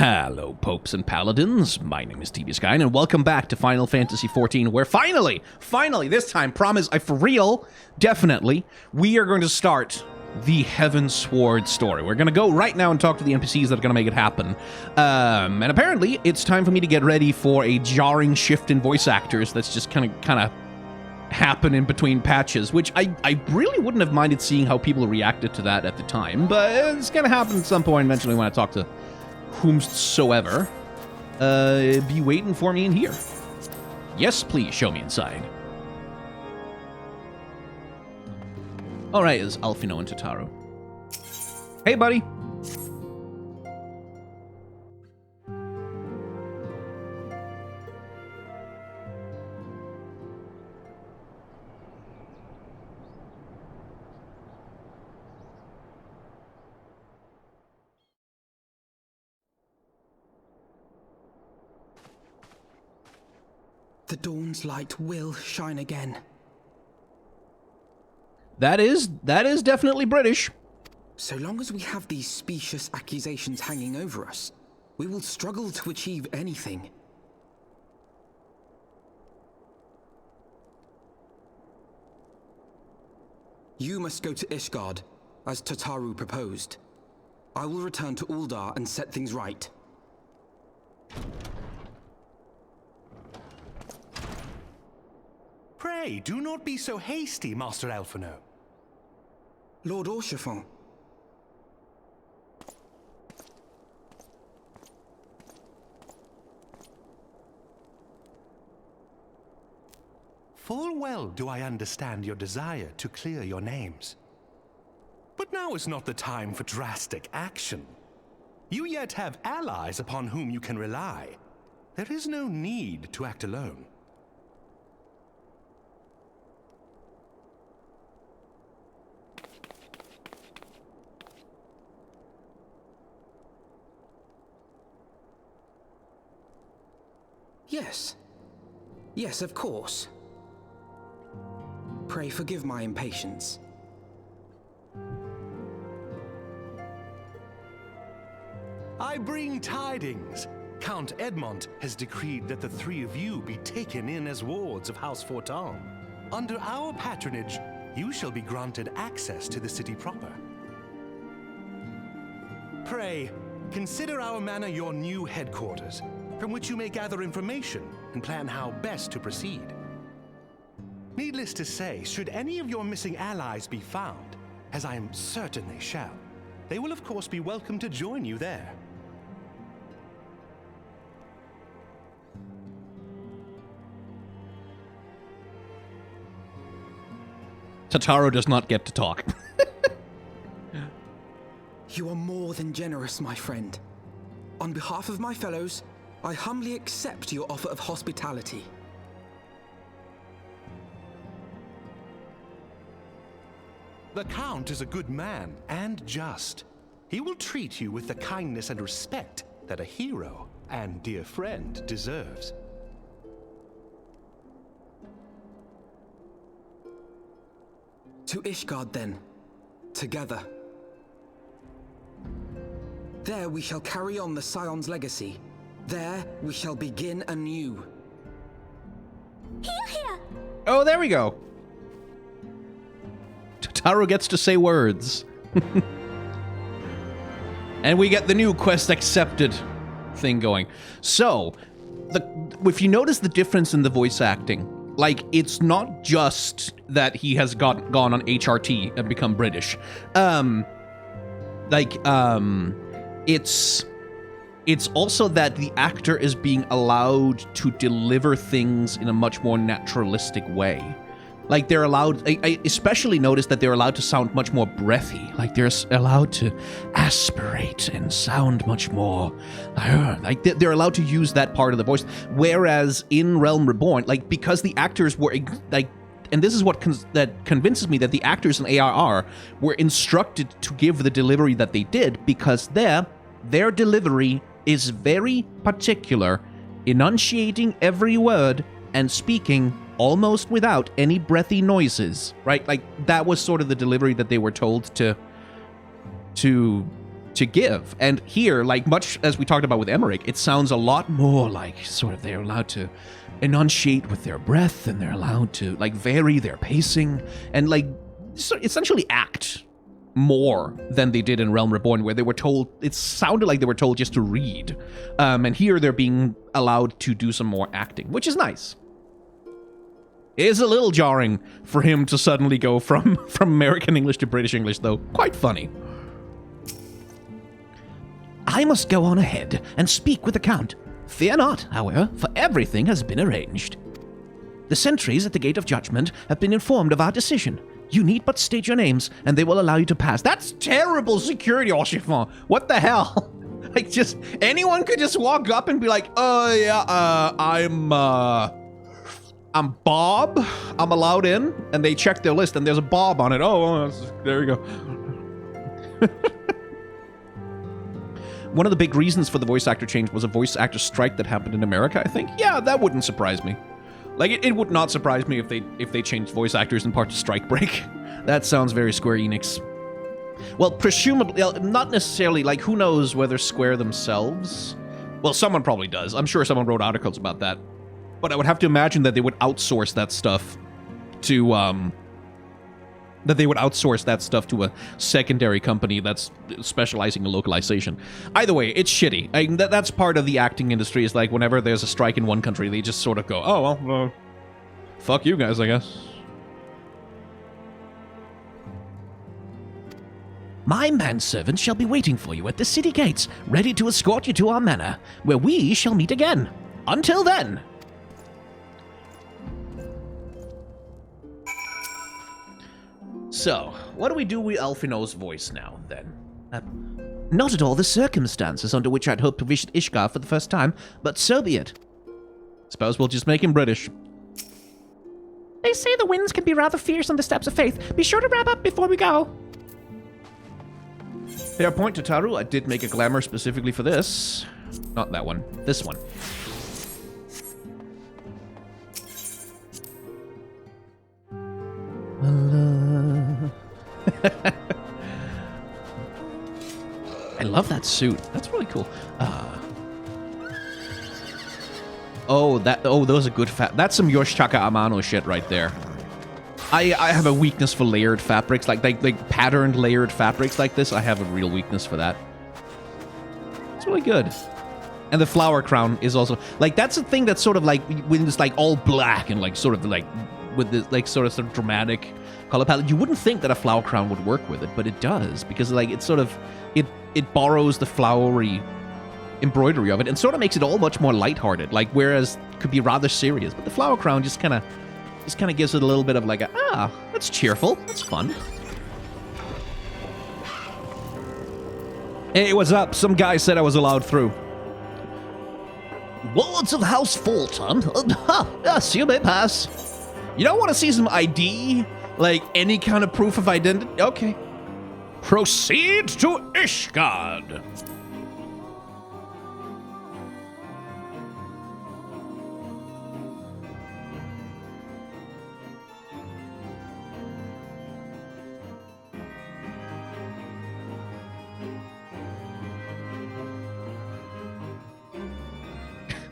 Hello, popes and paladins. My name is Ishgard, and welcome back to Final Fantasy XIV, where finally, this time, promise, for real, definitely, we are going to start the Heavensward story. We're going to go right now and talk to the NPCs that are going to make it happen. And apparently, it's time for me to get ready for a jarring shift in voice actors that's just kind of happen in between patches, which I really wouldn't have minded seeing how people reacted to that at the time, but it's going to happen at some point eventually when I talk to whomsoever. Be waiting for me in here. Yes, please, show me inside. Alright, it's Alfino and Totaro. Hey, buddy. The dawn's light will shine again. That is definitely British. So long as we have these specious accusations hanging over us, we will struggle to achieve anything. You must go to Ishgard, as Totaro proposed. I will return to Uldar and set things right. Pray, do not be so hasty, Master Alfino. Lord Orchefon. Full well do I understand your desire to clear your names. But now is not the time for drastic action. You yet have allies upon whom you can rely. There is no need to act alone. Yes. Yes, of course. Pray forgive my impatience. I bring tidings. Count Edmont has decreed that the three of you be taken in as wards of House Fortemps. Under our patronage, you shall be granted access to the city proper. Pray, consider our manor your new headquarters, from which you may gather information and plan how best to proceed. Needless to say, should any of your missing allies be found, as I am certain they shall, they will of course be welcome to join you there. Totaro does not get to talk. You are more than generous, my friend. On behalf of my fellows, I humbly accept your offer of hospitality. The Count is a good man and just. He will treat you with the kindness and respect that a hero and dear friend deserves. To Ishgard, then. Together. There we shall carry on the Scion's legacy. There we shall begin anew. Here! Oh, there we go. Totaro gets to say words. And we get the new quest accepted thing going. So, if you notice the difference in the voice acting, like, it's not just that he has gone on HRT and become British. It's also that the actor is being allowed to deliver things in a much more naturalistic way. Like, they're allowed, I especially noticed that they're allowed to sound much more breathy. Like, they're allowed to aspirate and sound much more, like, they're allowed to use that part of the voice. Whereas in Realm Reborn, like, because the actors were, like, and this is what that convinces me that the actors in ARR were instructed to give the delivery that they did, because their delivery is very particular, enunciating every word and speaking almost without any breathy noises, right? Like, that was sort of the delivery that they were told to to give. And here, like much as we talked about with Emmerich, it sounds a lot more like sort of they're allowed to enunciate with their breath, and they're allowed to like vary their pacing and like essentially act more than they did in Realm Reborn, where they were told, it sounded like they were told just to read. And here they're being allowed to do some more acting, which is nice. It is a little jarring for him to suddenly go from American English to British English, though. Quite funny. I must go on ahead and speak with the Count. Fear not, however, for everything has been arranged. The sentries at the Gate of Judgment have been informed of our decision. You need but state your names, and they will allow you to pass. That's terrible security, Chiffon. What the hell? Like, just, anyone could just walk up and be like, I'm Bob. I'm allowed in. And they check their list, and there's a Bob on it. There you go. One of the big reasons for the voice actor change was a voice actor strike that happened in America, I think. Yeah, that wouldn't surprise me. Like, it would not surprise me if they changed voice actors in part to strike break. That sounds very Square Enix. Well, presumably, not necessarily, like, who knows whether Square themselves... Well, someone probably does. I'm sure someone wrote articles about that. But I would have to imagine that they would outsource that stuff to, a secondary company that's specializing in localization. Either way, it's shitty. That's part of the acting industry, is like whenever there's a strike in one country, they just sort of go, oh, well, fuck you guys, I guess. My manservant shall be waiting for you at the city gates, ready to escort you to our manor, where we shall meet again. Until then. So, what do we do with Alphino's voice now, then? Not at all the circumstances under which I'd hoped to visit Ishgard for the first time, but so be it. Suppose we'll just make him British. They say the winds can be rather fierce on the steps of faith. Be sure to wrap up before we go. Fair point, Tataru. I did make a glamour specifically for this. Not that one. This one. I love that suit. That's really cool. Those are good that's some Yoshitaka Amano shit right there. I have a weakness for layered fabrics, like patterned layered fabrics like this. I have a real weakness for that. It's really good. And the flower crown is also like, that's a thing that's sort of like when it's like all black and like sort of like with this like sort of dramatic color palette. You wouldn't think that a flower crown would work with it, but it does, because like it's sort of it borrows the flowery embroidery of it and sort of makes it all much more lighthearted. Like, whereas it could be rather serious, but the flower crown just kind of gives it a little bit of like that's cheerful, that's fun. Hey, what's up? Some guy said I was allowed through. Wards of House Fortemps? Yes, you may pass. You don't want to see some ID? Like, any kind of proof of identity? Okay. Proceed to Ishgard.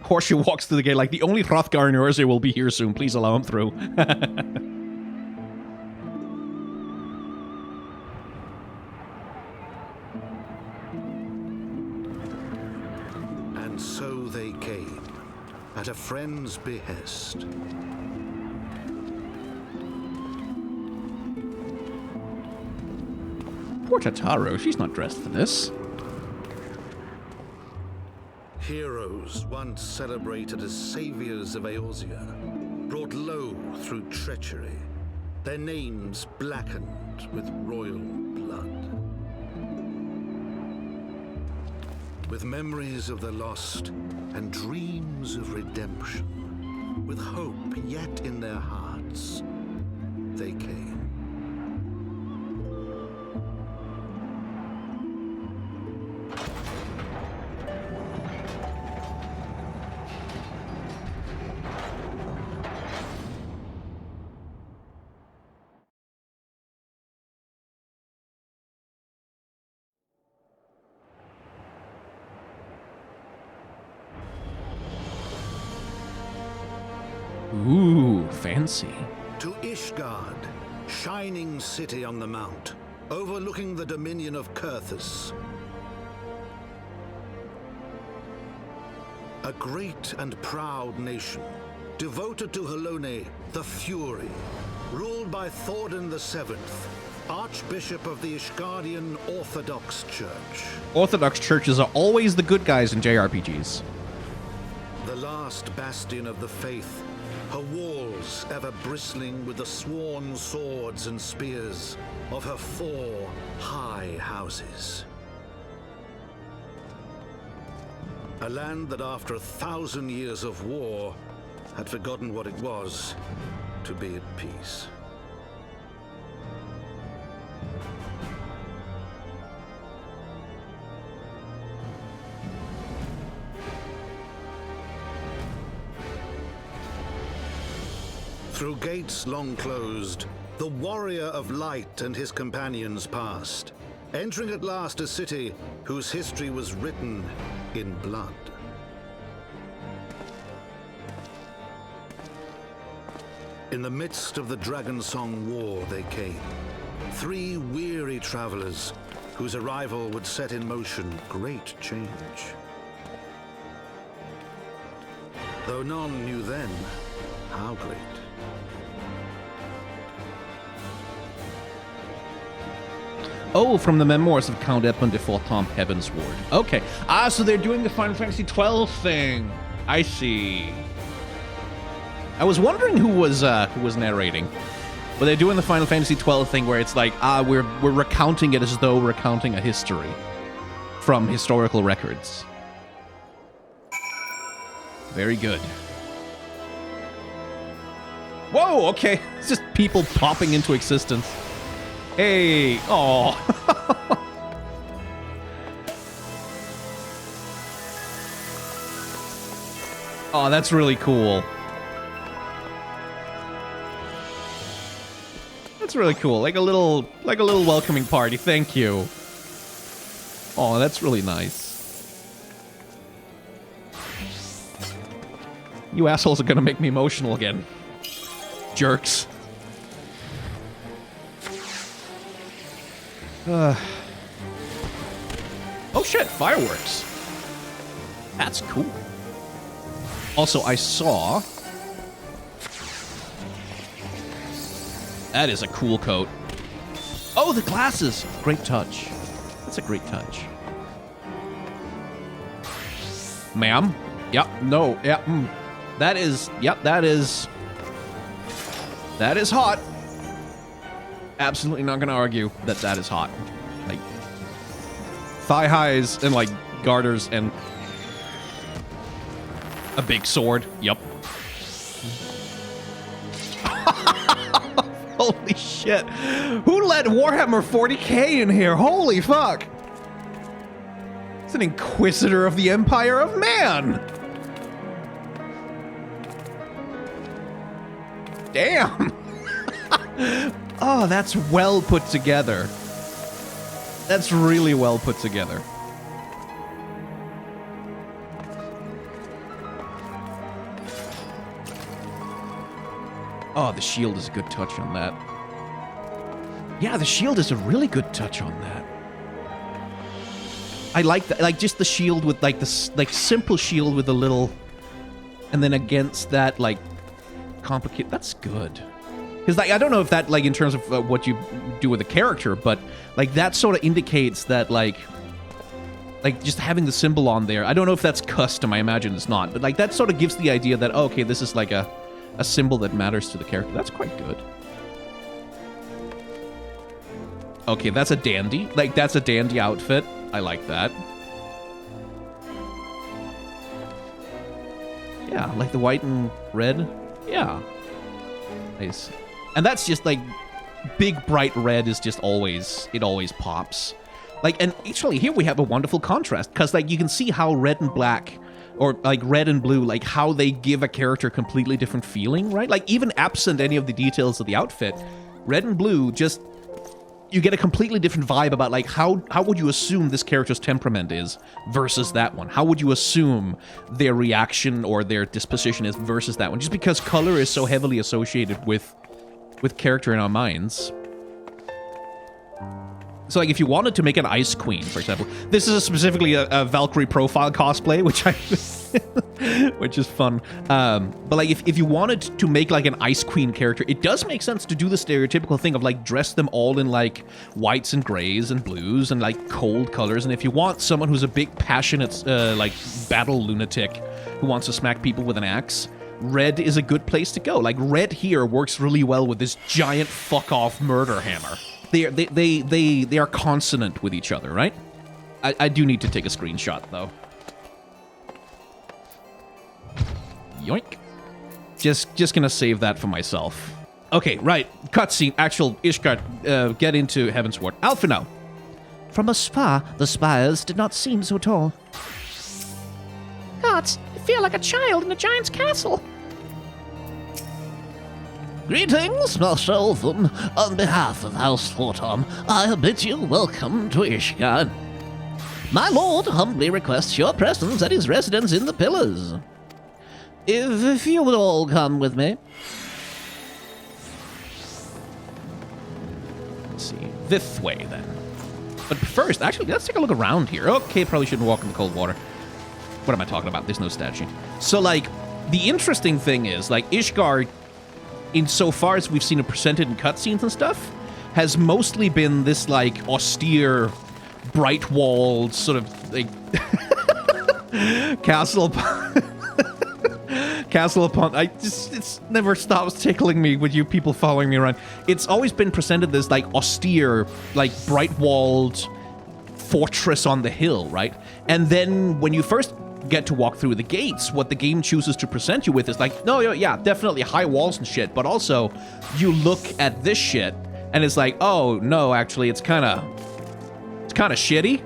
Horseshoe walks to the gate like, the only Hrothgar in Urza will be here soon. Please allow him through. And so they came, at a friend's behest. Poor Tataru, she's not dressed for this. Heroes once celebrated as saviors of Eorzea, brought low through treachery, their names blackened with royal blood. With memories of the lost and dreams of redemption, with hope yet in their hearts, they came. Ooh, fancy. To Ishgard, shining city on the mount, overlooking the dominion of Kurthus. A great and proud nation, devoted to Helone, the Fury, ruled by Thordan VII, Archbishop of the Ishgardian Orthodox Church. Orthodox churches are always the good guys in JRPGs. The last bastion of the faith, her walls ever bristling with the sworn swords and spears of her 4 high houses. A land that after 1,000 years of war had forgotten what it was to be at peace. Through gates long closed, the warrior of light and his companions passed, entering at last a city whose history was written in blood. In the midst of the Dragonsong War they came, 3 weary travelers whose arrival would set in motion great change. Though none knew then how great. Oh, from the memoirs of Count Edmund de Fortemps, Heavensward. Okay. So they're doing the Final Fantasy XII thing. I see. I was wondering who was narrating. But they're doing the Final Fantasy XII thing where it's like, we're recounting it as though we're recounting a history from historical records. Very good. Whoa, okay. It's just people popping into existence. Hey, oh. Oh, that's really cool. That's really cool. Like a little welcoming party. Thank you. Oh, that's really nice. You assholes are gonna make me emotional again. Jerks. Oh shit, fireworks. That's cool. Also, I saw... That is a cool coat. Oh, the glasses! Great touch. That's a great touch. Ma'am? Yep, no, yep, That is... Yep, that is... That is hot. Absolutely not gonna argue that that is hot. Like, thigh highs and like garters and a big sword. Yup. Holy shit! Who let Warhammer 40k in here? Holy fuck! It's an Inquisitor of the Empire of Man. Damn. Oh, that's well put together. That's really well put together. Oh, the shield is a good touch on that. Yeah, the shield is a really good touch on that. I like that, like just the shield with like this, like simple shield with a little, and then against that like complicated. That's good. Because like, I don't know if that, like, in terms of what you do with a character, but, like, that sort of indicates that, like, just having the symbol on there, I don't know if that's custom, I imagine it's not, but, like, that sort of gives the idea that, oh, okay, this is, like, a symbol that matters to the character. That's quite good. Okay, that's a dandy. Like, that's a dandy outfit. I like that. Yeah, like the white and red. Yeah. Nice. And that's just like big bright red is just always, it always pops. Like, and actually here we have a wonderful contrast because like you can see how red and black or like red and blue, like how they give a character completely different feeling, right? Like even absent any of the details of the outfit, red and blue just you get a completely different vibe about, like, how would you assume this character's temperament is versus that one? How would you assume their reaction or their disposition is versus that one? Just because color is so heavily associated with character in our minds. So, like, if you wanted to make an Ice Queen, for example, this is specifically a Valkyrie profile cosplay, which which is fun. But, like, if you wanted to make, like, an Ice Queen character, it does make sense to do the stereotypical thing of, like, dress them all in, like, whites and grays and blues and, like, cold colors. And if you want someone who's a big, passionate, like, battle lunatic who wants to smack people with an axe, red is a good place to go. Like, red here works really well with this giant fuck-off murder hammer. They are consonant with each other, right? I do need to take a screenshot, though. Yoink. Just gonna save that for myself. Okay, right. Cutscene. Actual Ishgard. Get into Heavensward. Alphino. From afar, the spires did not seem so tall. Gods, I feel like a child in a giant's castle. Greetings, Master Eltham. On behalf of House Fortemps, I bid you welcome to Ishgard. My lord humbly requests your presence at his residence in the Pillars. If you would all come with me. Let's see. This way, then. But first, actually, let's take a look around here. Okay, probably shouldn't walk in the cold water. What am I talking about? There's no statue. So, like, the interesting thing is, like, Ishgard, insofar as we've seen it presented in cutscenes and stuff, has mostly been this, like, austere, bright-walled, sort of, like, castle upon... It's never stops tickling me with you people following me around. It's always been presented as, like, austere, like, bright-walled fortress on the hill, right? And then when you first get to walk through the gates, what the game chooses to present you with is like, no, yeah, definitely high walls and shit, but also you look at this shit and it's like, oh no, actually it's kind of shitty.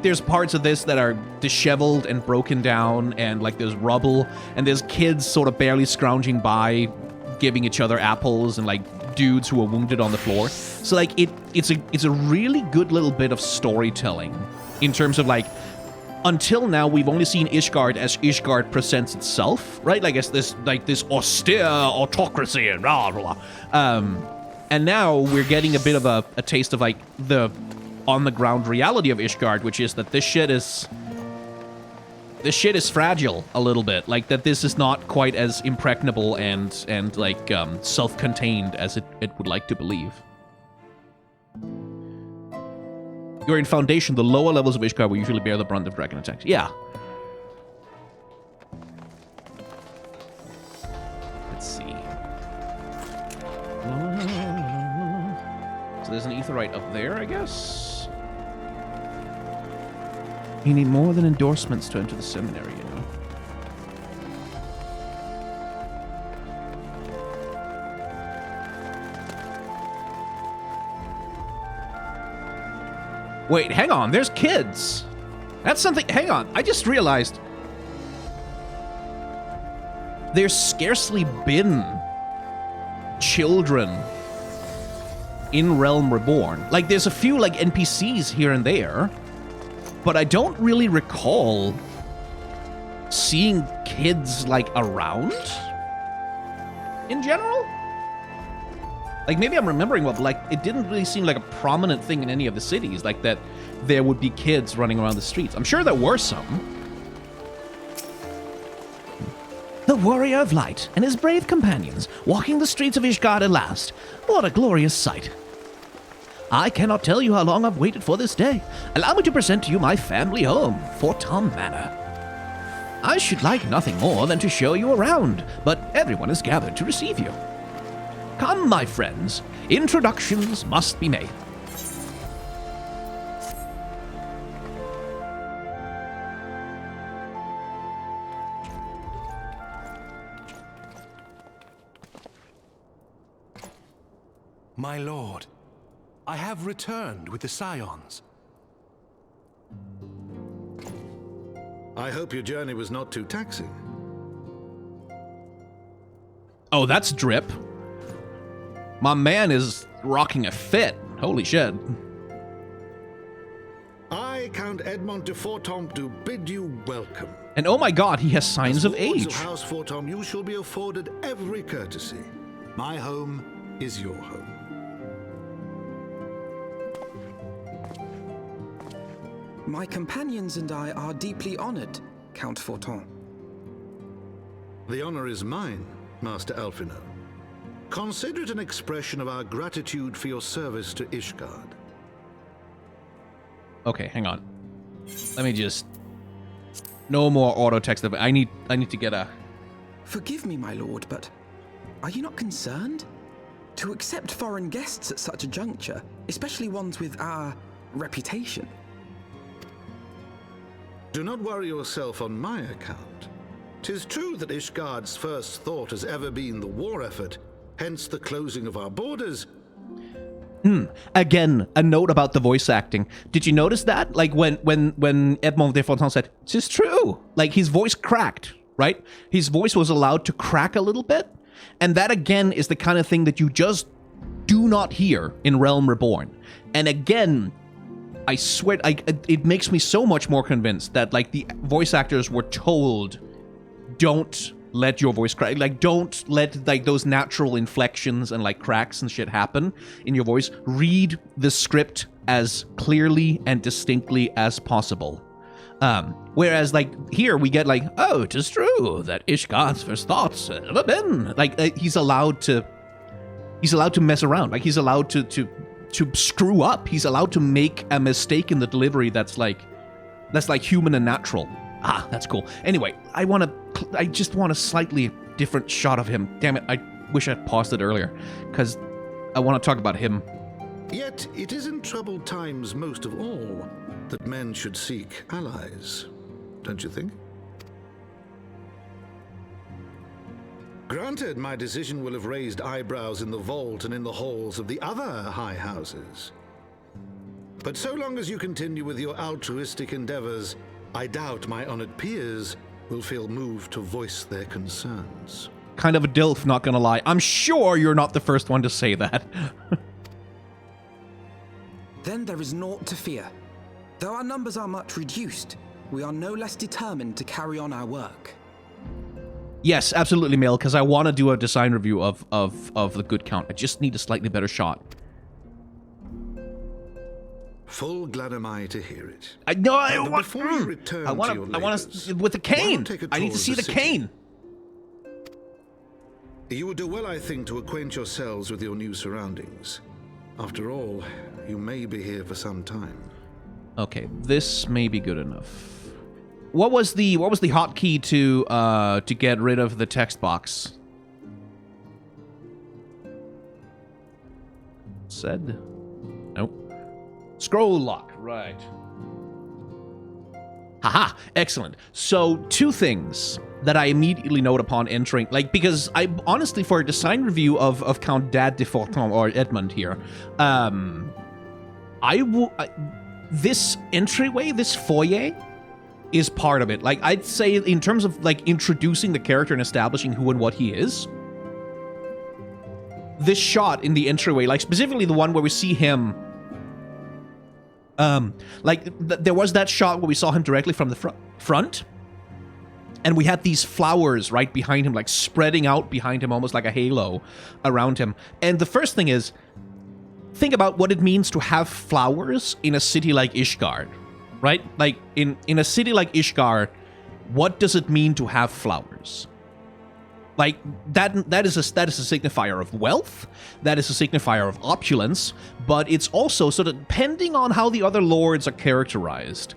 There's parts of this that are disheveled and broken down, and like there's rubble, and there's kids sort of barely scrounging by, giving each other apples, and like dudes who are wounded on the floor. So like it's a really good little bit of storytelling in terms of like, until now, we've only seen Ishgard as Ishgard presents itself, right? Like, it's this austere autocracy and blah, blah, blah. And now we're getting a bit of a taste of, like, the on-the-ground reality of Ishgard, which is that this shit is fragile a little bit. Like, that this is not quite as impregnable and like, self-contained as it would like to believe. You're in Foundation, the lower levels of Ishgard will usually bear the brunt of dragon attacks. Yeah. Let's see. So there's an Aetheryte up there, I guess? You need more than endorsements to enter the seminary, you know? Wait, hang on, there's kids. That's something, hang on, I just realized there's scarcely been children in Realm Reborn. Like, there's a few, like, NPCs here and there, but I don't really recall seeing kids, like, around in general. Like, maybe I'm remembering well, but, like, it didn't really seem like a prominent thing in any of the cities, like that there would be kids running around the streets. I'm sure there were some. The warrior of light and his brave companions walking the streets of Ishgard at last. What a glorious sight. I cannot tell you how long I've waited for this day. Allow me to present to you my family home, Fortemps Manor. I should like nothing more than to show you around, but everyone is gathered to receive you. Come, my friends, introductions must be made. My lord, I have returned with the Scions. I hope your journey was not too taxing. Oh, that's Drip. My man is rocking a fit. Holy shit. I, Count Edmond de Fortemps, do bid you welcome. And oh my god, he has signs of As lords age. of House Fortemps, you shall be afforded every courtesy. My home is your home. My companions and I are deeply honored, Count Fortemps. The honor is mine, Master Alphino. Consider it an expression of our gratitude for your service to Ishgard. Okay, hang on. Let me just... No more auto text. I need to get a... Forgive me, my lord, but are you not concerned? To accept foreign guests at such a juncture, especially ones with our reputation. Do not worry yourself on my account. 'Tis true that Ishgard's first thought has ever been the war effort, hence the closing of our borders. Again, a note about the voice acting. Did you notice that? Like when Edmond de Fortemps said, "'Tis true," like his voice cracked, right? His voice was allowed to crack a little bit, and that again is the kind of thing that you just do not hear in Realm Reborn. And again, I swear, it makes me so much more convinced that like the voice actors were told, don't let your voice crack. Like, don't let like those natural inflections and like cracks and shit happen in your voice. Read the script as clearly and distinctly as possible. Whereas like here we get like, oh, it is true that Ishgard's first thoughts have ever been like he's allowed to mess around. Like he's allowed to screw up. He's allowed to make a mistake in the delivery that's like human and natural. Ah, that's cool. Anyway, I just want a slightly different shot of him. Damn it, I wish I'd paused it earlier, because I want to talk about him. Yet it is in troubled times most of all that men should seek allies, don't you think? Granted, my decision will have raised eyebrows in the vault and in the halls of the other high houses. But so long as you continue with your altruistic endeavors, I doubt my honored peers will feel moved to voice their concerns. Kind of a dilf, not gonna lie. I'm sure you're not the first one to say that. Then there is naught to fear. Though our numbers are much reduced, we are no less determined to carry on our work. Yes, absolutely, Mail, because I want to do a design review of the good count. I just need a slightly better shot. Full glad am I to hear it. I know. I But want. before you return to your I want labors, to with the why cane. not take a I need tour to of see the city? cane. You would do well, I think, to acquaint yourselves with your new surroundings. After all, you may be here for some time. Okay, this may be good enough. What was the hotkey to get rid of the text box? Said. Nope. Scroll lock, right. Haha, excellent. So, two things that I immediately note upon entering, like, because I honestly, for a design review of Count Dad de Fortemps, or Edmond here, this entryway, this foyer, is part of it. Like, I'd say in terms of, like, introducing the character and establishing who and what he is, this shot in the entryway, like, specifically the one where we see him, there was that shot where we saw him directly from the front, and we had these flowers right behind him, like, spreading out behind him, almost like a halo around him. And the first thing is, think about what it means to have flowers in a city like Ishgard, right? Like, in a city like Ishgard, what does it mean to have flowers? Like, that is a signifier of wealth, that is a signifier of opulence, but it's also, sort of, depending on how the other lords are characterized,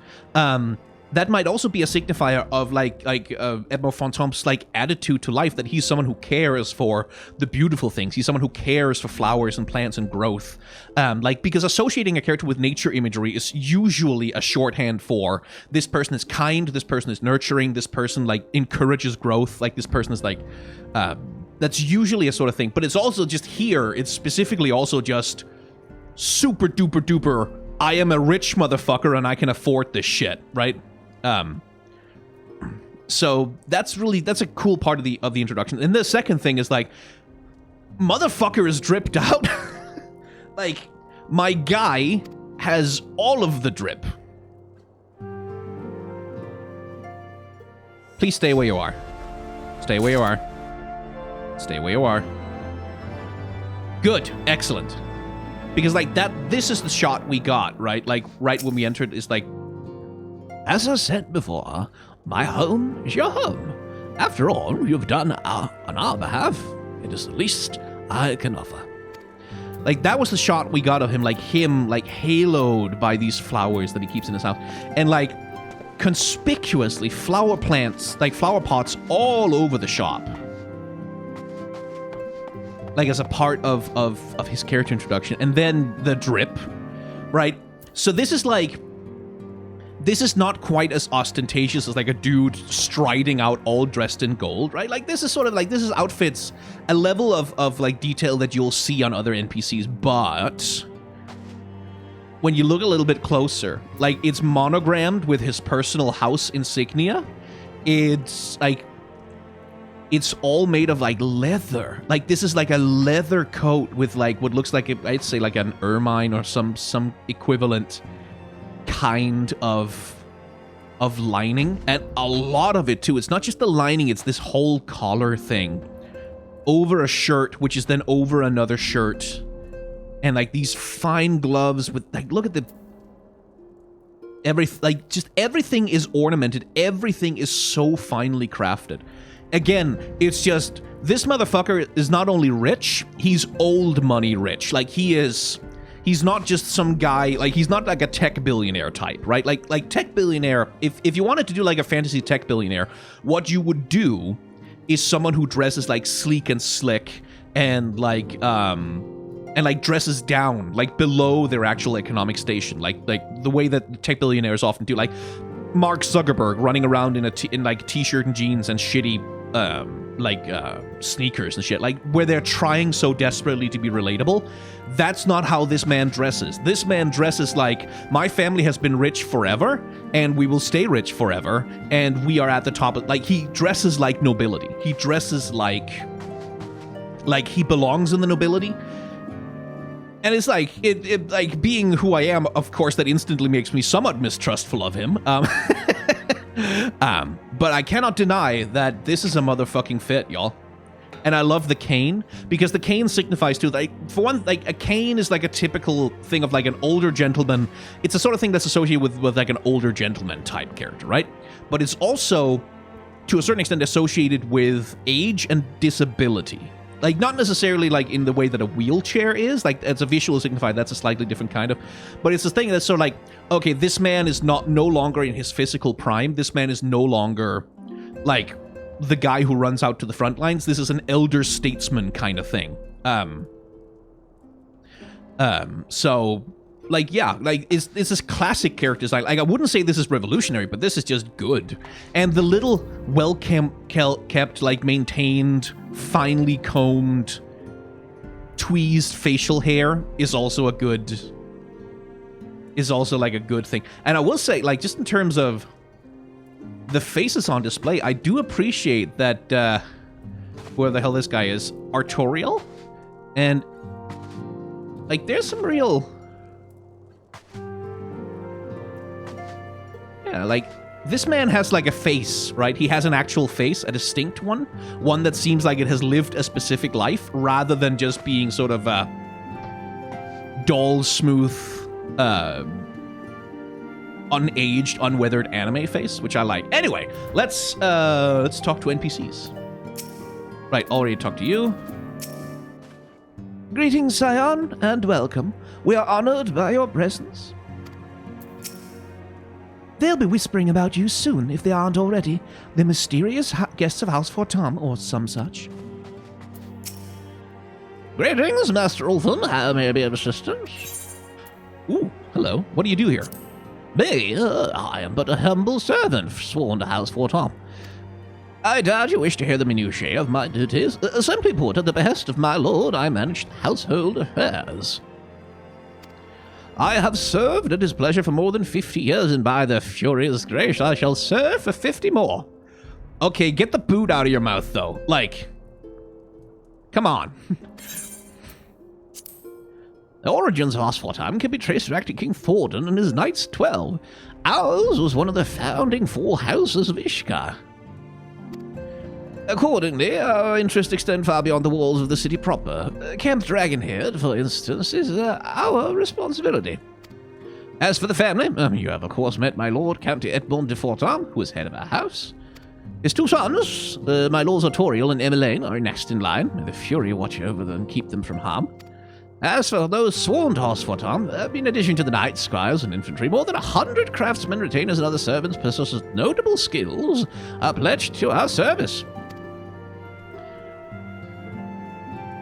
that might also be a signifier of, like Edmond Fortemps' like attitude to life, that he's someone who cares for the beautiful things. He's someone who cares for flowers and plants and growth. Because associating a character with nature imagery is usually a shorthand for this person is kind, this person is nurturing, this person like encourages growth, like this person is like that's usually a sort of thing. But it's also just here, it's specifically also just super duper duper, I am a rich motherfucker and I can afford this shit, right? So that's a cool part of the introduction. And the second thing is like, motherfucker is dripped out. Like, my guy has all of the drip. Please stay where you are. Stay where you are. Stay where you are. Good. Excellent. Because, like, this is the shot we got, right? Like, right when we entered, it's like, as I said before, my home is your home. After all you've done on our behalf, it is the least I can offer. like, that was the shot we got of him, like, haloed by these flowers that he keeps in his house. And, like, conspicuously, flower plants, like, flower pots all over the shop. Like, as a part of his character introduction. And then the drip, right? So this is like... This is not quite as ostentatious as, like, a dude striding out all dressed in gold, right? Like, this is sort of like... This is outfits, a level of like, detail that you'll see on other NPCs. But... when you look a little bit closer, like, it's monogrammed with his personal house insignia. It's, like... It's all made of, like, leather. Like, this is, like, a leather coat with, like, what looks like, I'd say, like, an ermine or some equivalent kind of lining. And a lot of it, too. It's not just the lining, it's this whole collar thing. Over a shirt, which is then over another shirt. And, like, these fine gloves with, like, look at the... just everything is ornamented. Everything is so finely crafted. Again, it's just, this motherfucker is not only rich, he's old money rich. Like, he's not just some guy, like, he's not like a tech billionaire type, right? Like tech billionaire, if you wanted to do like a fantasy tech billionaire, what you would do is someone who dresses like sleek and slick and like dresses down, like below their actual economic station, like the way that tech billionaires often do, like Mark Zuckerberg running around in like t-shirt and jeans and shitty sneakers and shit, like where they're trying so desperately to be relatable. That's not how this man dresses. This man dresses like, my family has been rich forever and we will stay rich forever and we are at the top of, like, he dresses like nobility. He dresses like he belongs in the nobility. And it's like, it like, being who I am, of course, that instantly makes me somewhat mistrustful of him. But I cannot deny that this is a motherfucking fit, y'all. And I love the cane, because the cane signifies too, like, for one, like, a cane is like a typical thing of like an older gentleman. It's the sort of thing that's associated with like an older gentleman type character, right? But it's also, to a certain extent, associated with age and disability. Like, not necessarily like in the way that a wheelchair is, like, as a visual signifier, that's a slightly different kind of, but it's this thing that's sort of like, okay, this man is no longer in his physical prime. This man is no longer like the guy who runs out to the front lines. This is an elder statesman kind of thing. So, like, yeah, like, it's this classic character design. Like, I wouldn't say this is revolutionary, but this is just good. And the little well-kept, like, maintained, finely combed, tweezed facial hair is also like a good thing. And I will say, like, just in terms of the faces on display, I do appreciate that, whoever the hell this guy is, Artorial, and, like, there's some real... Yeah, like, this man has, like, a face, right? He has an actual face, a distinct one. One that seems like it has lived a specific life, rather than just being sort of a dull, smooth, unaged, unweathered anime face, which I like. Anyway, let's talk to NPCs. Right, already talked to you. Greetings, Scion, and welcome. We are honored by your presence. They'll be whispering about you soon, if they aren't already. The mysterious guests of House Fortemps, or some such. Greetings, Master Ultham. How may I be of assistance? Ooh, hello. What do you do here? Me? I am but a humble servant sworn to House Fortemps. I doubt you wish to hear the minutiae of my duties. Simply put, at the behest of my lord, I manage household affairs. I have served at his pleasure for more than 50 years, and by the furious grace, I shall serve for 50 more. Okay, get the boot out of your mouth, though. Like, come on. The origins of Fortemps can be traced back to King Thordan and his Knights 12. Ours was one of the founding 4 houses of Ishgard. Accordingly, our interests extend far beyond the walls of the city proper. Camp Dragonhead, for instance, is our responsibility. As for the family, you have of course met my lord, Count Edmond de Fortemps, who is head of our house. His 2 sons, my lords Artoriel and Emmeline, are next in line. May the Fury watch over them and keep them from harm. As for those sworn to Fortemps, in addition to the knights, squires, and infantry, more than 100 craftsmen, retainers, and other servants possessing notable skills are pledged to our service.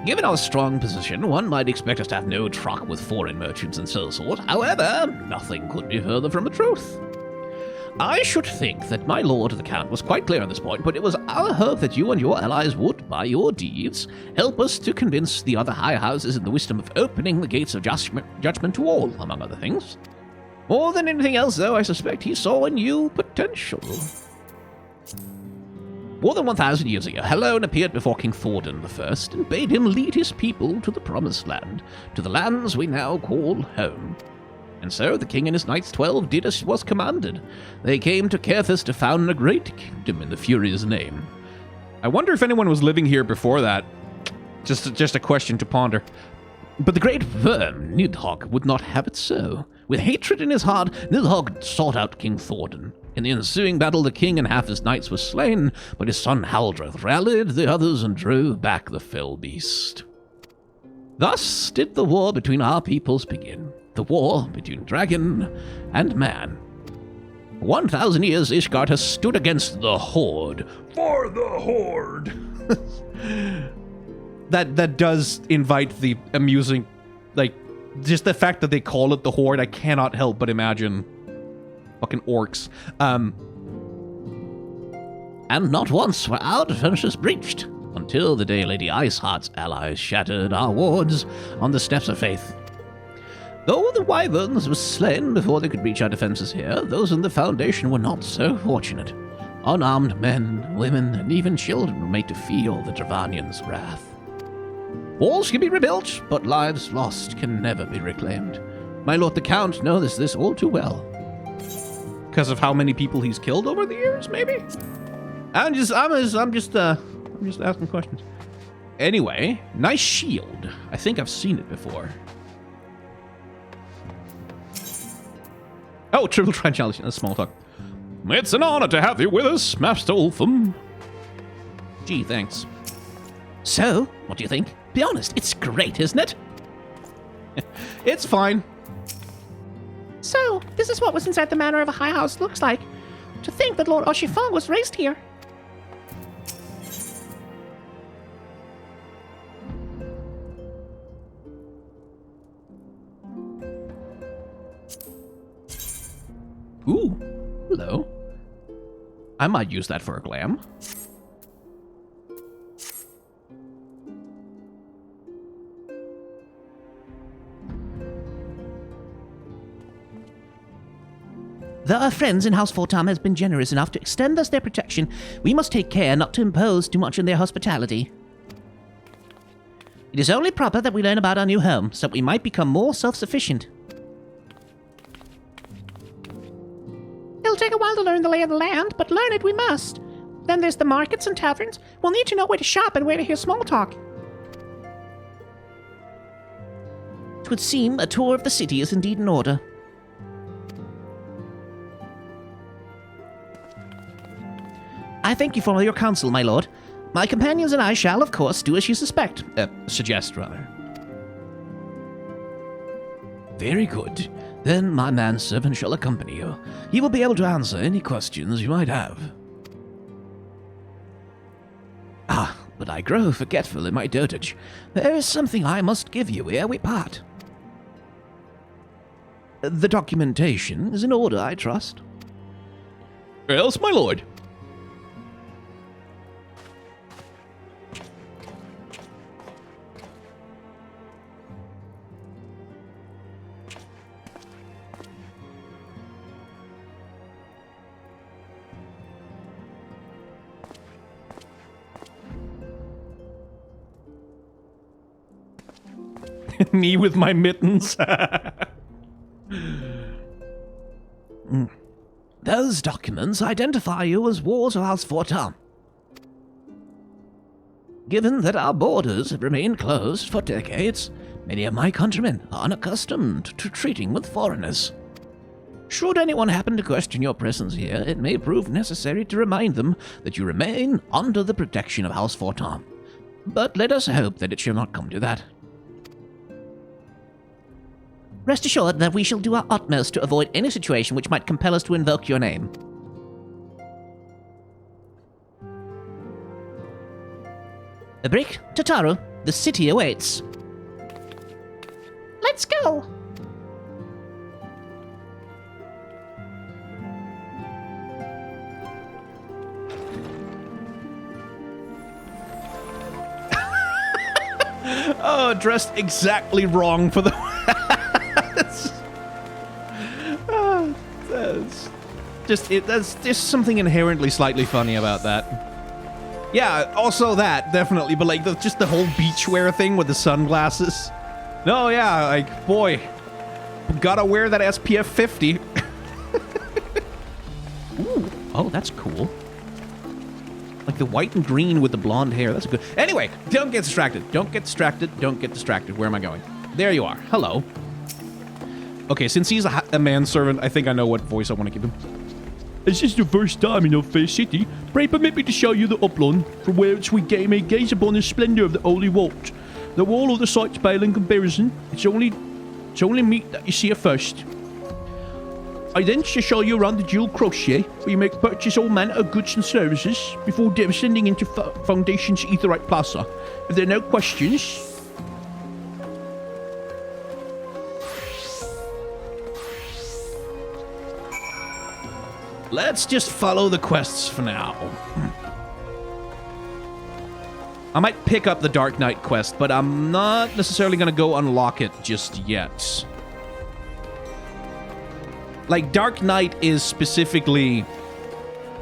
Given our strong position, one might expect us to have no truck with foreign merchants and so forth. However, nothing could be further from the truth. I should think that my lord the Count was quite clear on this point, but it was our hope that you and your allies would, by your deeds, help us to convince the other high houses in the wisdom of opening the gates of judgment to all, among other things. More than anything else, though, I suspect he saw in you potential. More than 1,000 years ago, Helone appeared before King Thordan I and bade him lead his people to the Promised Land, to the lands we now call home. And so the king and his knights 12 did as was commanded. They came to Caerthus to found a great kingdom in the Fury's name. I wonder if anyone was living here before that. Just a question to ponder. But the great worm, Nidhogg, would not have it so. With hatred in his heart, Nidhogg sought out King Thordan. In the ensuing battle, the king and half his knights were slain, but his son Haldreth rallied the others and drove back the fell beast. Thus did the war between our peoples begin. The war between dragon and man. For 1,000 years, Ishgard has stood against the Horde. For the Horde! That does invite the amusing, just the fact that they call it the Horde, I cannot help but imagine fucking orcs. And not once were our defenses breached, until the day Lady Iceheart's allies shattered our wards on the steps of faith. Though the wyverns were slain before they could reach our defenses here, those in the Foundation were not so fortunate. Unarmed men, women, and even children were made to feel the Dravanians' wrath. Walls can be rebuilt, but lives lost can never be reclaimed. My lord the Count knows this all too well. Because of how many people he's killed over the years, maybe? I'm just asking questions. Anyway, nice shield. I think I've seen it before. Oh, triple tranquility. That's small talk. It's an honor to have you with us, Master Ultham. Gee, thanks. So, what do you think? Be honest, it's great, isn't it? It's fine. So, this is what was inside the manor of a high house looks like. To think that Lord Oshifong was raised here. Ooh, hello. I might use that for a glam. Though our friends in House Fortemps has been generous enough to extend us their protection, we must take care not to impose too much on their hospitality. It is only proper that we learn about our new home, so that we might become more self-sufficient. It'll take a while to learn the lay of the land, but learn it we must. Then there's the markets and taverns. We'll need to know where to shop and where to hear small talk. It would seem a tour of the city is indeed in order. I thank you for all your counsel, my lord. My companions and I shall, of course, do as you suspect. Suggest, rather. Very good. Then my manservant shall accompany you. He will be able to answer any questions you might have. Ah, but I grow forgetful in my dotage. There is something I must give you ere we part. The documentation is in order, I trust. Yes, my lord. Me with my mittens. Those documents identify you as wards of House Fortemps. Given that our borders have remained closed for decades, many of my countrymen are unaccustomed to treating with foreigners. Should anyone happen to question your presence here, it may prove necessary to remind them that you remain under the protection of House Fortemps. But let us hope that it shall not come to that. Rest assured that we shall do our utmost to avoid any situation which might compel us to invoke your name. Brick, Tataru, the city awaits. Let's go! Oh, dressed exactly wrong for the... That's just something inherently slightly funny about that. Yeah, also that, definitely, but like just the whole beachwear thing with the sunglasses. No, yeah, like, boy, gotta wear that SPF 50. Ooh, oh, that's cool. Like the white and green with the blonde hair, that's good. Anyway, don't get distracted, don't get distracted, don't get distracted. Where am I going? There you are, hello. Okay, since he's a manservant, I think I know what voice I want to give him. Is this your first time in our fair city? Pray permit me to show you the upland, from whence we may gaze upon the splendour of the holy vault. The wall of the sights pale in comparison. It's only meet that you see it first. I then shall show you around the jewel crochet, where you may purchase all manner of goods and services before descending into Foundation's Aetherite Plaza. If there are no questions... Let's just follow the quests for now. I might pick up the Dark Knight quest, but I'm not necessarily going to go unlock it just yet. Like, Dark Knight is specifically...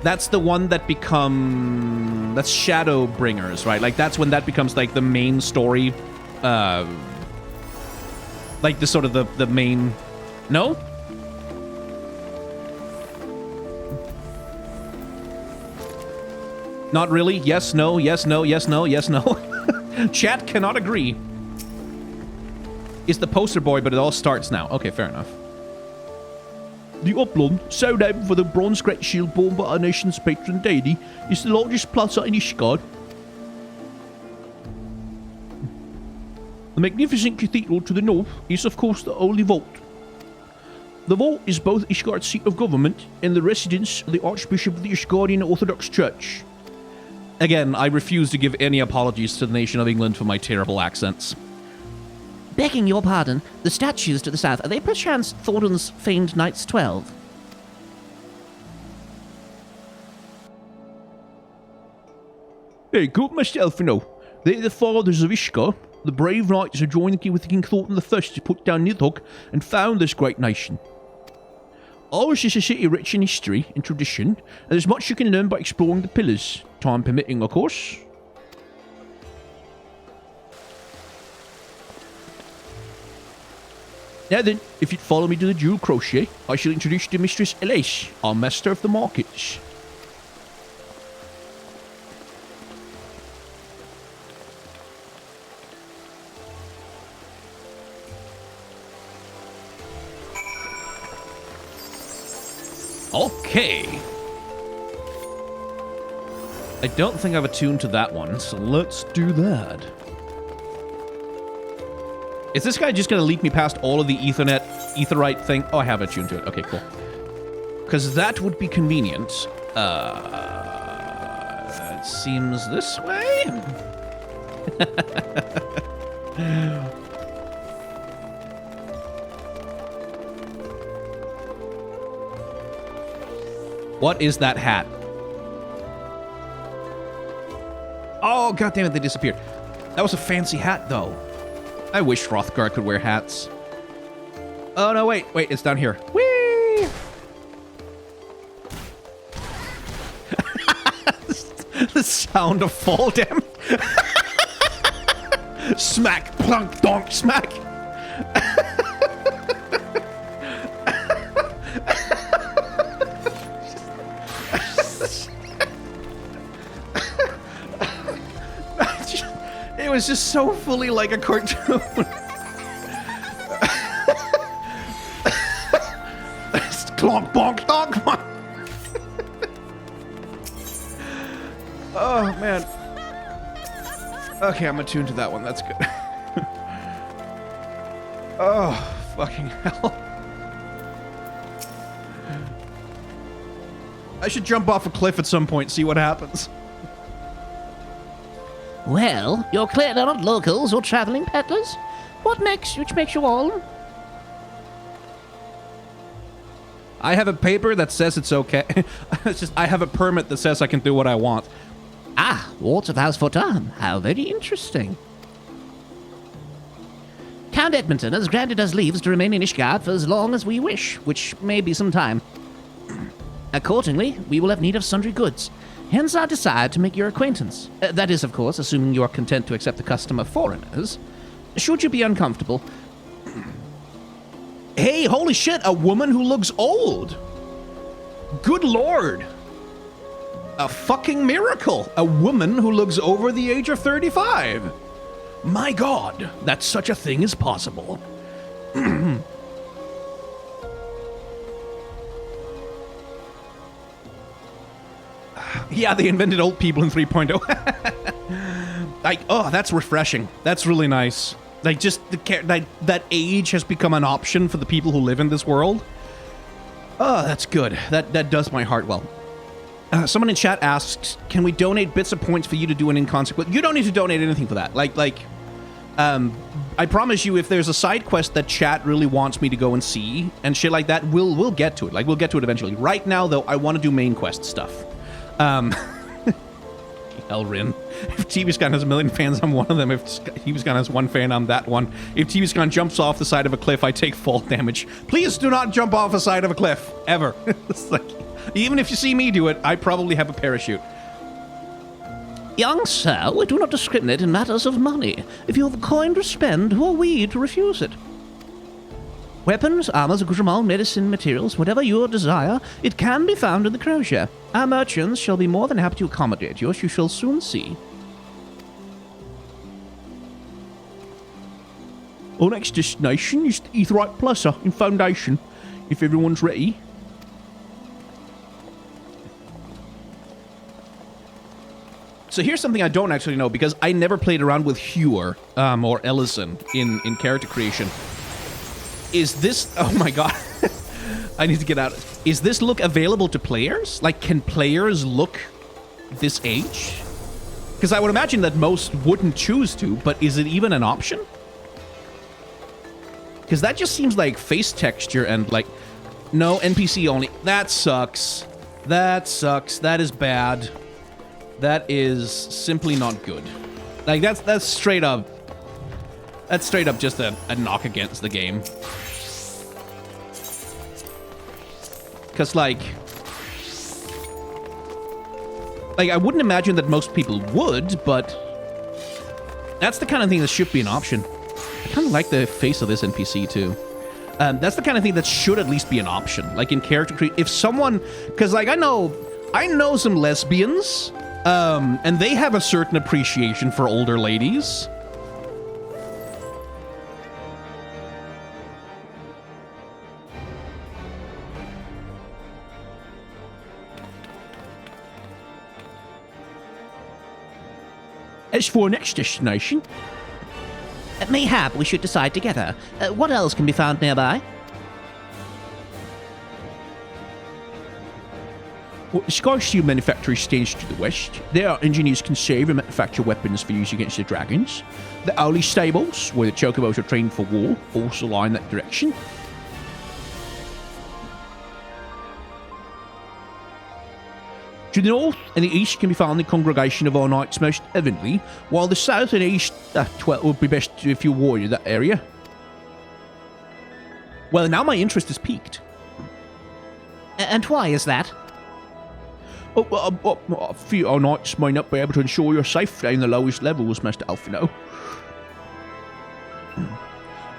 That's the one that become... That's Shadowbringers, right? Like, that's when that becomes, like, the main story. Like, the sort of the main... No? Not really. Yes, no, yes, no, yes, no, yes, no. Chat cannot agree. It's the poster boy, but it all starts now. Okay, fair enough. The upland, so named for the bronze great shield borne by our nation's patron deity, is the largest plaza in Ishgard. The magnificent cathedral to the north is, of course, the Holy Vault. The vault is both Ishgard's seat of government and the residence of the Archbishop of the Ishgardian Orthodox Church. Again, I refuse to give any apologies to the nation of England for my terrible accents. Begging your pardon, the statues to the south, are they perchance Thornton's famed Knights 12? Hey, good myself, you know. They're the fathers of Ishgard, the brave knights who joined with King Thornton I to put down Nidhogg and found this great nation. Ours is a city rich in history and tradition, and there's much you can learn by exploring the pillars, time permitting, of course. Now then, if you'd follow me to the jewel crochet, I shall introduce you to Mistress Elise, our master of the markets. Okay. I don't think I've attuned to that one, so let's do that. Is this guy just going to lead me past all of the Aetherite thing? Oh, I have attuned to it. Okay, cool. Because that would be convenient. It seems this way? What is that hat? Oh, goddammit, they disappeared. That was a fancy hat, though. I wish Hrothgar could wear hats. Oh, no, wait, it's down here. Whee! The sound of fall damage. Smack, plunk, donk, smack. It was just so fully like a cartoon. Clonk, bonk, donk, bonk. Oh, man. Okay, I'm attuned to that one. That's good. Oh, fucking hell. I should jump off a cliff at some point, see what happens. Well, you're clearly not locals or traveling peddlers. Which makes you all? I have a paper that says it's okay. It's just, I have a permit that says I can do what I want. Ah, Wards of House Fortemps. How very interesting. Count Edmonton has granted us leaves to remain in Ishgard for as long as we wish, which may be some time. Accordingly, we will have need of sundry goods. Hence our desire to make your acquaintance. That is, of course, assuming you are content to accept the custom of foreigners. Should you be uncomfortable... Hey, holy shit, a woman who looks old. Good lord. A fucking miracle. A woman who looks over the age of 35. My god, that such a thing is possible. Yeah, they invented old people in 3.0. Like, oh, that's refreshing. That's really nice. Like, just that age has become an option for the people who live in this world. Oh, that's good. That does my heart well. Someone in chat asked, can we donate bits of points for you to do an inconsequent? You don't need to donate anything for that. I promise you, if there's a side quest that chat really wants me to go and see and shit like that, we'll get to it. Like, we'll get to it eventually. Right now, though, I want to do main quest stuff. Elrin. If TVScan has a million fans, I'm one of them. If TVScan has one fan, I'm that one. If TVScan jumps off the side of a cliff, I take fall damage. Please do not jump off the side of a cliff. Ever. It's like, even if you see me do it, I probably have a parachute. Young sir, we do not discriminate in matters of money. If you have a coin to spend, who are we to refuse it? Weapons, armors, accoutrements, medicine, materials, whatever your desire, it can be found in the crochet. Our merchants shall be more than happy to accommodate you, as you shall soon see. Our next destination is the Aetheryte Plaza in Foundation, if everyone's ready. So here's something I don't actually know, because I never played around with Hewer or Ellison in character creation. Is this... Oh my god. I need to get out. Is this look available to players? Like, can players look this age? Because I would imagine that most wouldn't choose to, but is it even an option? Because that just seems like face texture and like... No, NPC only. That sucks. That sucks. That is bad. That is simply not good. Like, that's straight up... That's straight up just a knock against the game. Because, like, I wouldn't imagine that most people would, but that's the kind of thing that should be an option. I kind of like the face of this NPC, too. That's the kind of thing that should at least be an option. Like, in character creation, if someone... Because, like, I know some lesbians, and they have a certain appreciation for older ladies. As for our next destination... Mayhap we should decide together. What else can be found nearby? Well, the Sky Steel manufactory stands to the west. There our engineers can save and manufacture weapons for use against the dragons. The Owly Stables, where the chocobos are trained for war, also lie in that direction. To the north and the east can be found the congregation of our knights most heavenly, while the south and east, would be best if you warrior that area. Well, now my interest is piqued. And why is that? I fear our knights may not be able to ensure your safety in the lowest levels, Mr. Alfino.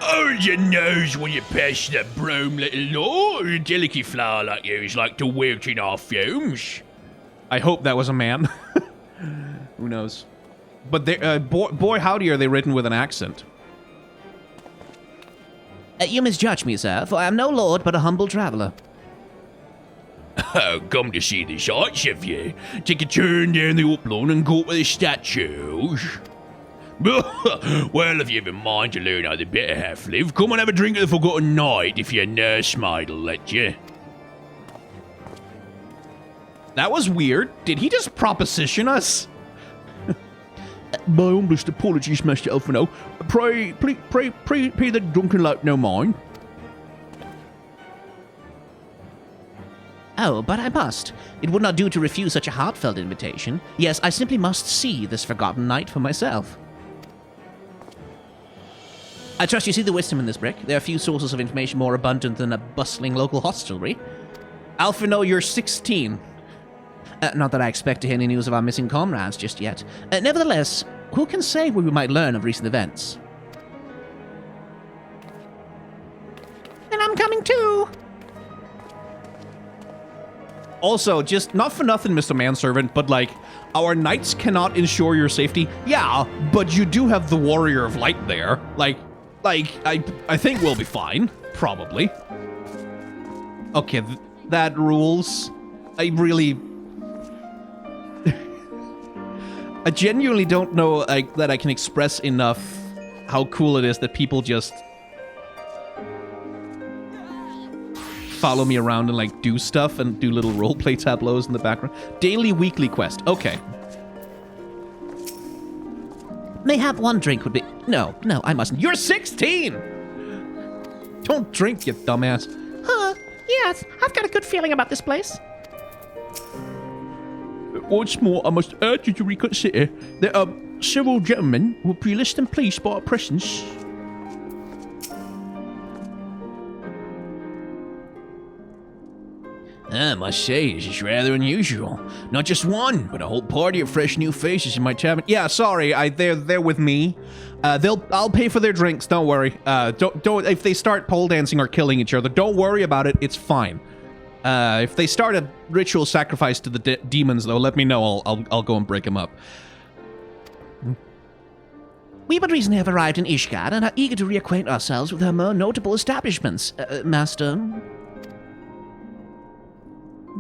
Oh, your nose when you pass that broom, little lord. A delicate flower like you is like to wilt in our fumes. I hope that was a man. Who knows? But they, boy howdy are they written with an accent. You misjudge me, sir, for I am no lord but a humble traveller. Oh, come to see the sights, have you? Take a turn down the upland and go to the statues. Well, if you have a mind to learn how the better half live, come and have a drink of the Forgotten Night if your nursemaid'll let you. That was weird. Did he just proposition us? My humblest apologies, Master Elfino. Pray the drunken lout no mind. Oh, but I must. It would not do to refuse such a heartfelt invitation. Yes, I simply must see this forgotten night for myself. I trust you see the wisdom in this, Brick. There are few sources of information more abundant than a bustling local hostelry. Alphino, you're 16. Not that I expect to hear any news of our missing comrades just yet. Nevertheless, who can say what we might learn of recent events? And I'm coming too! Also, just not for nothing, Mr. Manservant, but like, our knights cannot ensure your safety. Yeah, but you do have the Warrior of Light there. Like, I think we'll be fine. Probably. Okay, that rules. I genuinely don't know that I can express enough how cool it is that people just follow me around and like do stuff and do little roleplay tableaus in the background. Daily, weekly quest. Okay. Mayhap one drink would be... No, I mustn't. You're 16! Don't drink, you dumbass. Huh? Yes, I've got a good feeling about this place. Once more, I must urge you to reconsider. There are several gentlemen who will be less than pleased by our presence. I must say, this is rather unusual. Not just one, but a whole party of fresh new faces in my tavern. Yeah, sorry, they're with me. I'll pay for their drinks. Don't worry. Don't if they start pole dancing or killing each other, don't worry about it. It's fine. If they start a ritual sacrifice to the demons, though, let me know. I'll go and break them up. We but recently have arrived in Ishgard and are eager to reacquaint ourselves with her more notable establishments, Master.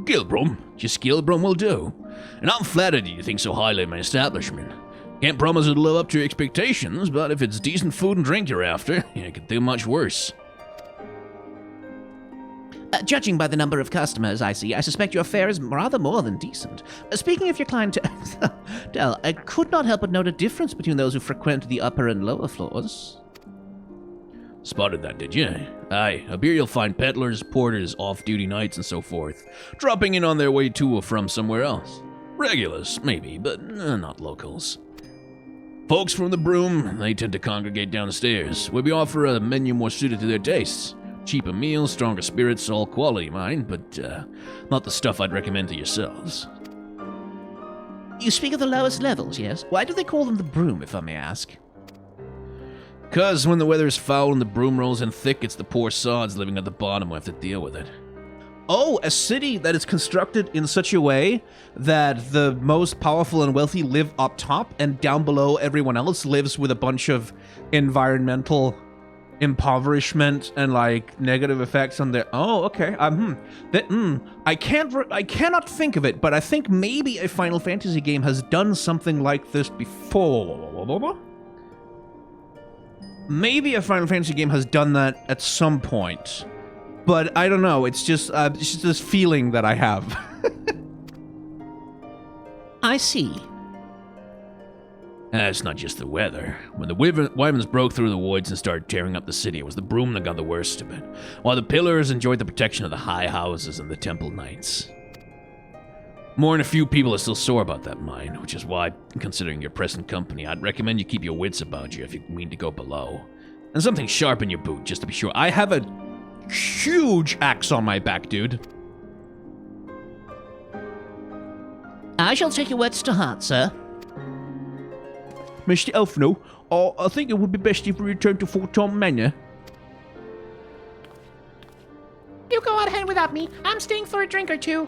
Gilbrum, just Gilbrum will do. And I'm flattered you think so highly of my establishment. Can't promise it'll live up to your expectations, but if it's decent food and drink you're after, you could do much worse. Judging by the number of customers I see, I suspect your fare is rather more than decent. Speaking of your clientele, I could not help but note a difference between those who frequent the upper and lower floors. Spotted that, did you? Aye, up here you'll find peddlers, porters, off-duty knights, and so forth, dropping in on their way to or from somewhere else. Regulars, maybe, but not locals. Folks from the Broom, they tend to congregate downstairs, where we offer a menu more suited to their tastes. Cheaper meals, stronger spirits, all quality, mind, but not the stuff I'd recommend to yourselves. You speak of the lowest levels, yes? Why do they call them the Broom, if I may ask? 'Cause when the weather's foul and the broom rolls in thick, it's the poor sods living at the bottom who have to deal with it. Oh, a city that is constructed in such a way that the most powerful and wealthy live up top, and down below everyone else lives with a bunch of environmental impoverishment and like negative effects on their... Oh, okay. I cannot think of it, but I think maybe a Final Fantasy game has done something like this before. Maybe a Final Fantasy game has done that at some point, but I don't know. It's just this feeling that I have. I see. It's not just the weather. When the wyverns broke through the woods and started tearing up the city, it was the Broom that got the worst of it, while the pillars enjoyed the protection of the high houses and the temple knights. More than a few people are still sore about that mine, which is why, considering your present company, I'd recommend you keep your wits about you if you mean to go below. And something sharp in your boot, just to be sure. I have a huge axe on my back, dude. I shall take your words to heart, sir. Mr. Elfino, I think it would be best if we return to Fortemps Manor. You go out ahead without me. I'm staying for a drink or two.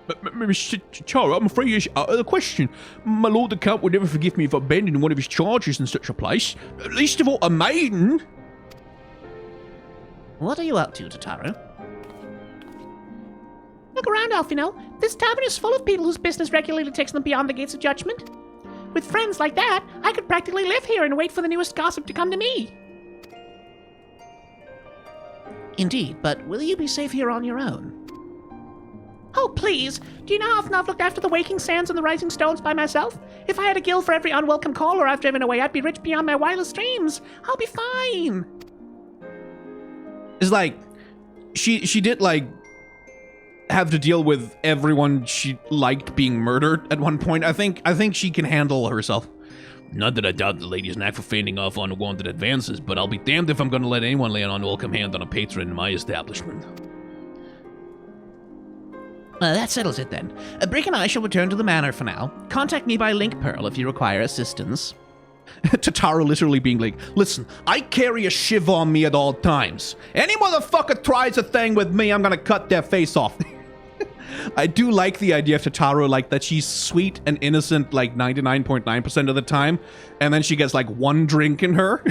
Mr. Tara, I'm afraid you're out of the question. My lord the Count would never forgive me if I abandoned one of his charges in such a place. Least of all, a maiden. What are you up to, Tataru? Look around, Alfino. This tavern is full of people whose business regularly takes them beyond the gates of judgment. With friends like that, I could practically live here and wait for the newest gossip to come to me. Indeed, but will you be safe here on your own? Oh, please. Do you know how often I've looked after the waking sands and the rising stones by myself? If I had a gill for every unwelcome caller I've driven away, I'd be rich beyond my wildest dreams. I'll be fine. It's like, she did, like, have to deal with everyone she liked being murdered at one point. I think she can handle herself. Not that I doubt the lady's knack for fending off unwanted advances, but I'll be damned if I'm going to let anyone lay an unwelcome hand on a patron in my establishment. That settles it then. Brick and I shall return to the manor for now. Contact me by Link Pearl if you require assistance. Tataru literally being like, listen, I carry a shiv on me at all times. Any motherfucker tries a thing with me, I'm gonna cut their face off. I do like the idea of Tataru, like, that she's sweet and innocent, like, 99.9% of the time, and then she gets, like, one drink in her,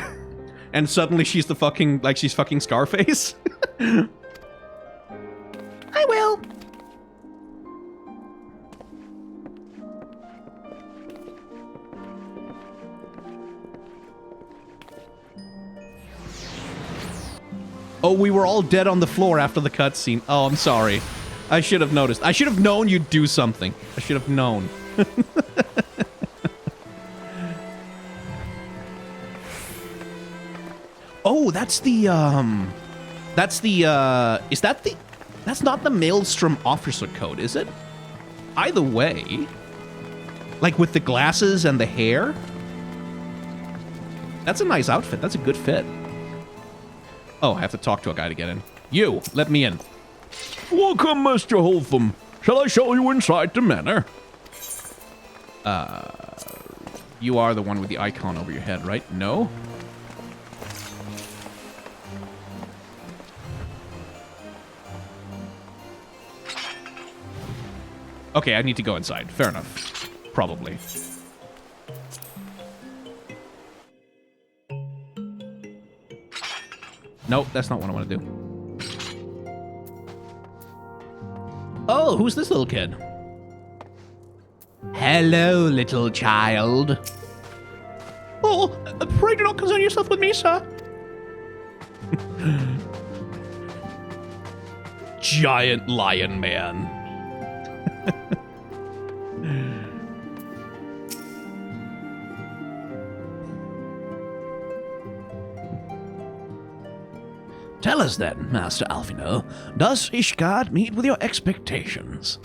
and suddenly she's the fucking, like, she's fucking Scarface. I will. Oh, we were all dead on the floor after the cutscene. Oh, I'm sorry. I should have noticed. I should have known you'd do something. I should have known. Oh, that's the, is that the, that's not the Maelstrom officer code, is it? Either way, like with the glasses and the hair, that's a nice outfit. That's a good fit. Oh, I have to talk to a guy to get in. You, let me in. Welcome, Mr. Holtham. Shall I show you inside the manor? You are the one with the icon over your head, right? No? Okay, I need to go inside. Fair enough. Probably. Nope, that's not what I want to do. Oh, who's this little kid? Hello, little child. Oh, pray do not concern yourself with me, sir. Giant lion man. Tell us then, Master Alfino, does Ishgard meet with your expectations?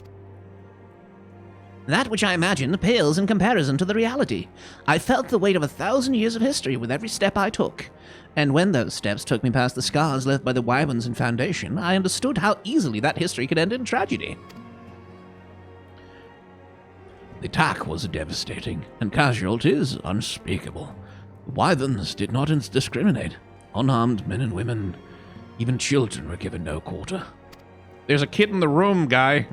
That which I imagine pales in comparison to the reality. I felt the weight of 1,000 years of history with every step I took. And when those steps took me past the scars left by the wyverns and Foundation, I understood how easily that history could end in tragedy. The attack was devastating, and casualties unspeakable. The wyverns did not discriminate. Unarmed men and women, even children, were given no quarter. There's a kid in the room, guy.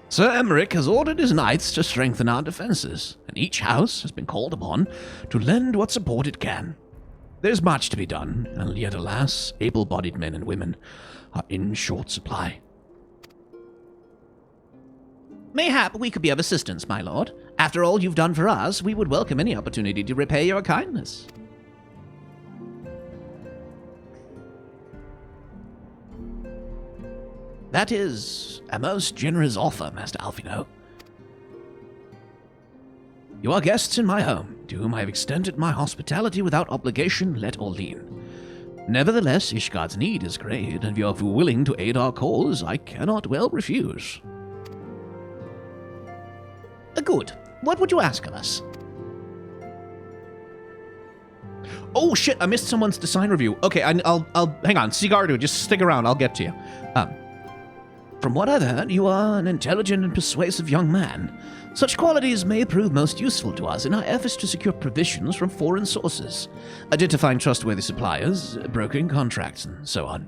Sir Emmerich has ordered his knights to strengthen our defenses, and each house has been called upon to lend what support it can. There's much to be done, and yet, alas, able-bodied men and women are in short supply. Mayhap we could be of assistance, my lord. After all you've done for us, we would welcome any opportunity to repay your kindness. That is a most generous offer, Master Alfino. You are guests in my home, to whom I have extended my hospitality without obligation, let or lien. Nevertheless, Ishgard's need is great, and if you are willing to aid our cause, I cannot well refuse. Good. What would you ask of us? Oh shit! I missed someone's design review. Okay, I'll hang on. Sigardu, just stick around. I'll get to you. From what I've heard, you are an intelligent and persuasive young man. Such qualities may prove most useful to us in our efforts to secure provisions from foreign sources, identifying trustworthy suppliers, brokering contracts, and so on.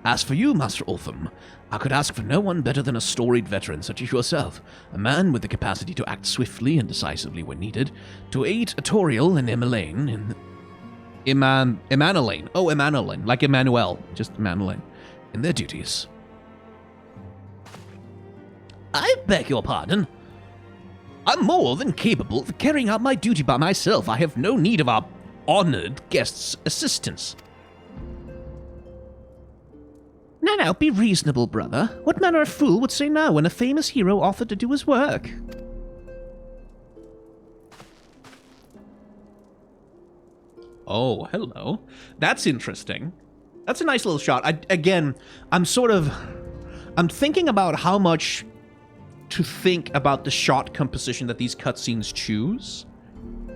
As for you, Master Ultham, I could ask for no one better than a storied veteran such as yourself, a man with the capacity to act swiftly and decisively when needed, to aid Atoriel and Emmeline in... Emmanuel. Oh, Emmanuel. Like Emmanuel. Just Emmanuel. in their duties. I beg your pardon. I'm more than capable of carrying out my duty by myself. I have no need of our honored guest's assistance. Now, be reasonable, brother. What manner of fool would say no when a famous hero offered to do his work? Oh, hello. That's interesting. That's a nice little shot. I'm thinking about how much to think about the shot composition that these cutscenes choose.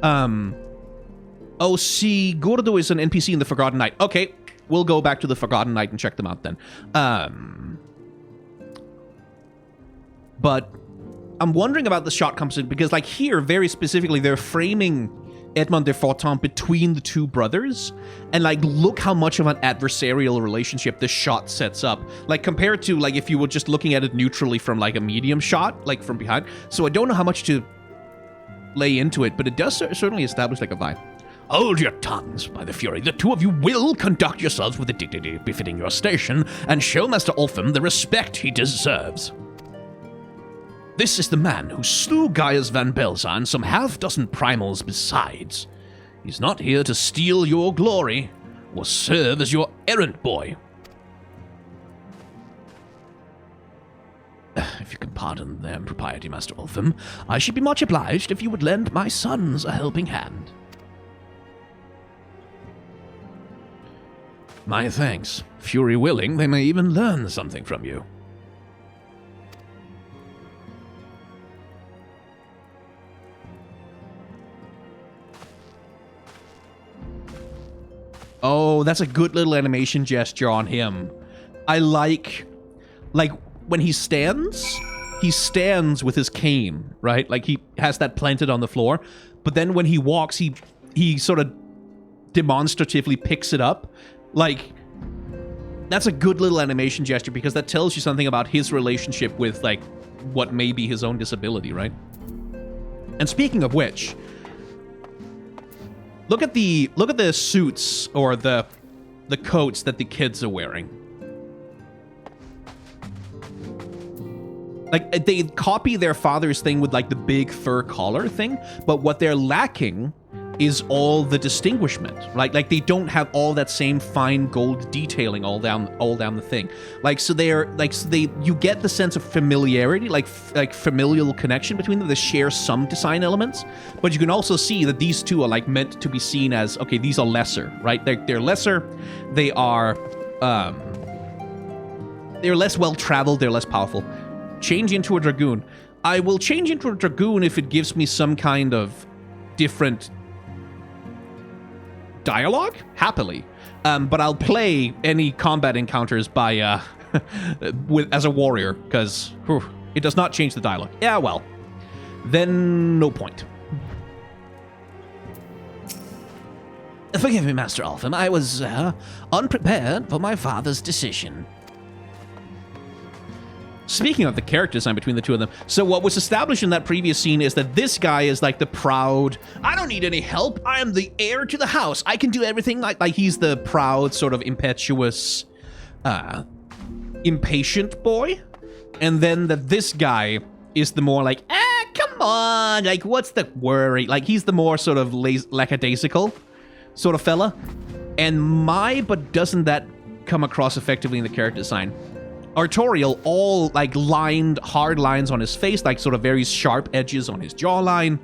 Oh, see, Gordo is an NPC in the Forgotten Knight. Okay, we'll go back to the Forgotten Knight and check them out then. But I'm wondering about the shot composition because, like, here, very specifically, they're framing Edmond de Fortemps between the two brothers, and like look how much of an adversarial relationship this shot sets up, like compared to like if you were just looking at it neutrally from like a medium shot, like from behind. So I don't know how much to lay into it, but it does certainly establish like a vibe. Hold your tongues, by the Fury. The two of you will conduct yourselves with the dignity befitting your station and show Master Ultham the respect he deserves. This is the man who slew Gaius van Belza and some half-dozen primals besides. He's not here to steal your glory or serve as your errand boy. If you can pardon the impropriety, Master Ultham, I should be much obliged if you would lend my sons a helping hand. My thanks. Fury willing, they may even learn something from you. Oh, that's a good little animation gesture on him. I like when he stands with his cane, right? Like he has that planted on the floor, but then when he walks, he sort of demonstratively picks it up. Like, that's a good little animation gesture because that tells you something about his relationship with like what may be his own disability, right? And speaking of which, look at the suits or the coats that the kids are wearing. Like, they copy their father's thing with like the big fur collar thing, but what they're lacking is all the distinguishment, right? Like they don't have all that same fine gold detailing all down the thing. You get the sense of familiarity, like familial connection between them. They share some design elements, but you can also see that these two are like meant to be seen as, okay, these are lesser, right? They're lesser. They are they're less well traveled. They're less powerful. Change into a dragoon. I will change into a dragoon if it gives me some kind of different dialogue, happily, but I'll play any combat encounters by as a warrior because it does not change the dialogue. Yeah, well, then no point. Forgive me, Master Ultham. I was unprepared for my father's decision. Speaking of the character design between the two of them, so what was established in that previous scene is that this guy is like the proud, I don't need any help, I am the heir to the house, I can do everything, like he's the proud, sort of impetuous, impatient boy. And then that this guy is the more like, come on, like what's the worry? Like he's the more sort of lackadaisical sort of fella. And but doesn't that come across effectively in the character design? Artorial, all like lined, hard lines on his face, like sort of very sharp edges on his jawline.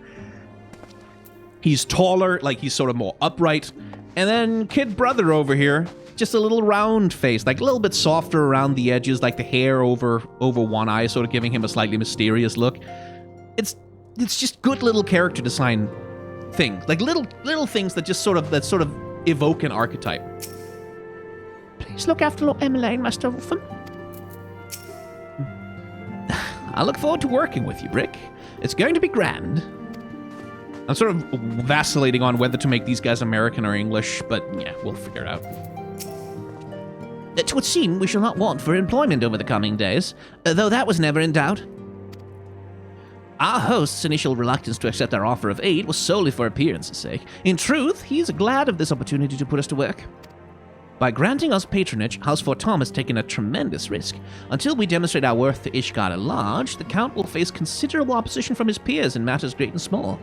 He's taller, like he's sort of more upright. And then Kid Brother over here, just a little round face, like a little bit softer around the edges, like the hair over one eye, sort of giving him a slightly mysterious look. It's just good little character design things, like little things that just sort of evoke an archetype. Please look after Lord Emmeline, Master Ultham. I look forward to working with you, Brick. It's going to be grand. I'm sort of vacillating on whether to make these guys American or English, but yeah, we'll figure it out. 'Twould seem we shall not want for employment over the coming days, though that was never in doubt. Our host's initial reluctance to accept our offer of aid was solely for appearance's sake. In truth, he is glad of this opportunity to put us to work. By granting us patronage, House Fortemps has taken a tremendous risk. Until we demonstrate our worth to Ishgard at large, the Count will face considerable opposition from his peers in matters great and small.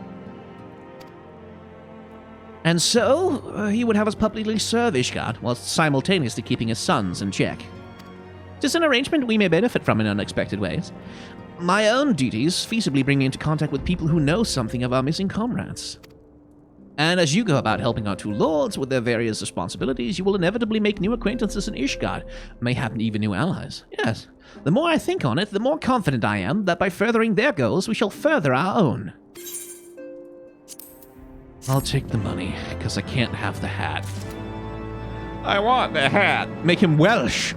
And so, he would have us publicly serve Ishgard, whilst simultaneously keeping his sons in check. It is an arrangement we may benefit from in unexpected ways. My own duties feasibly bring me into contact with people who know something of our missing comrades. And as you go about helping our two lords with their various responsibilities, you will inevitably make new acquaintances in Ishgard, mayhap even new allies. Yes, the more I think on it, the more confident I am that by furthering their goals, we shall further our own. I'll take the money, because I can't have the hat. I want the hat. Make him Welsh.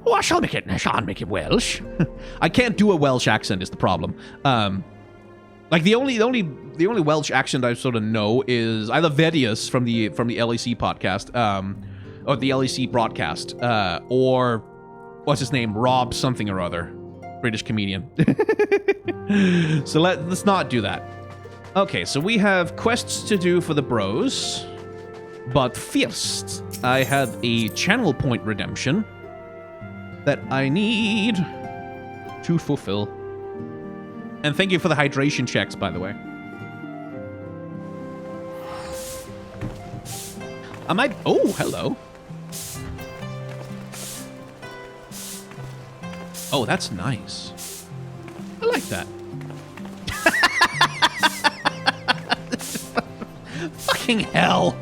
Oh, I shall make it Welsh. I can't do a Welsh accent is the problem. Like the only Welsh accent I sort of know is either Vedius from the LEC podcast, or the LEC broadcast, or what's his name, Rob something or other, British comedian. So let's not do that. Okay, so we have quests to do for the bros, but first I have a channel point redemption that I need to fulfill. And thank you for the hydration checks, by the way. Oh, hello. Oh, that's nice. I like that. Fucking hell.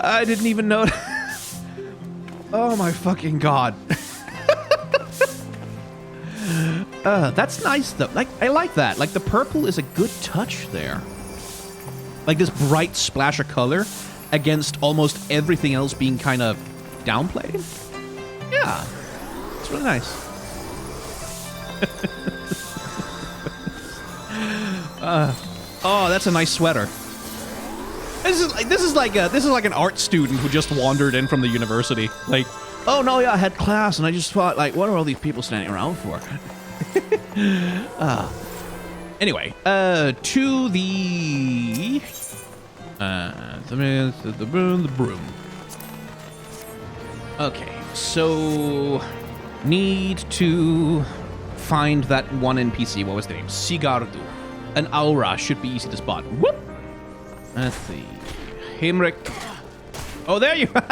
I didn't even know. Oh my fucking god. That's nice though. Like, I like that. Like, the purple is a good touch there. Like this bright splash of color against almost everything else being kind of downplayed. Yeah, it's really nice. Oh, that's a nice sweater. This is like an art student who just wandered in from the university. Like, oh no, yeah, I had class and I just thought, like, what are all these people standing around for? Anyway, to the broom. Okay, so need to find that one NPC. What was the name? Sigardu. An aura should be easy to spot. Whoop. Let's see. Himrick. Oh, there you are.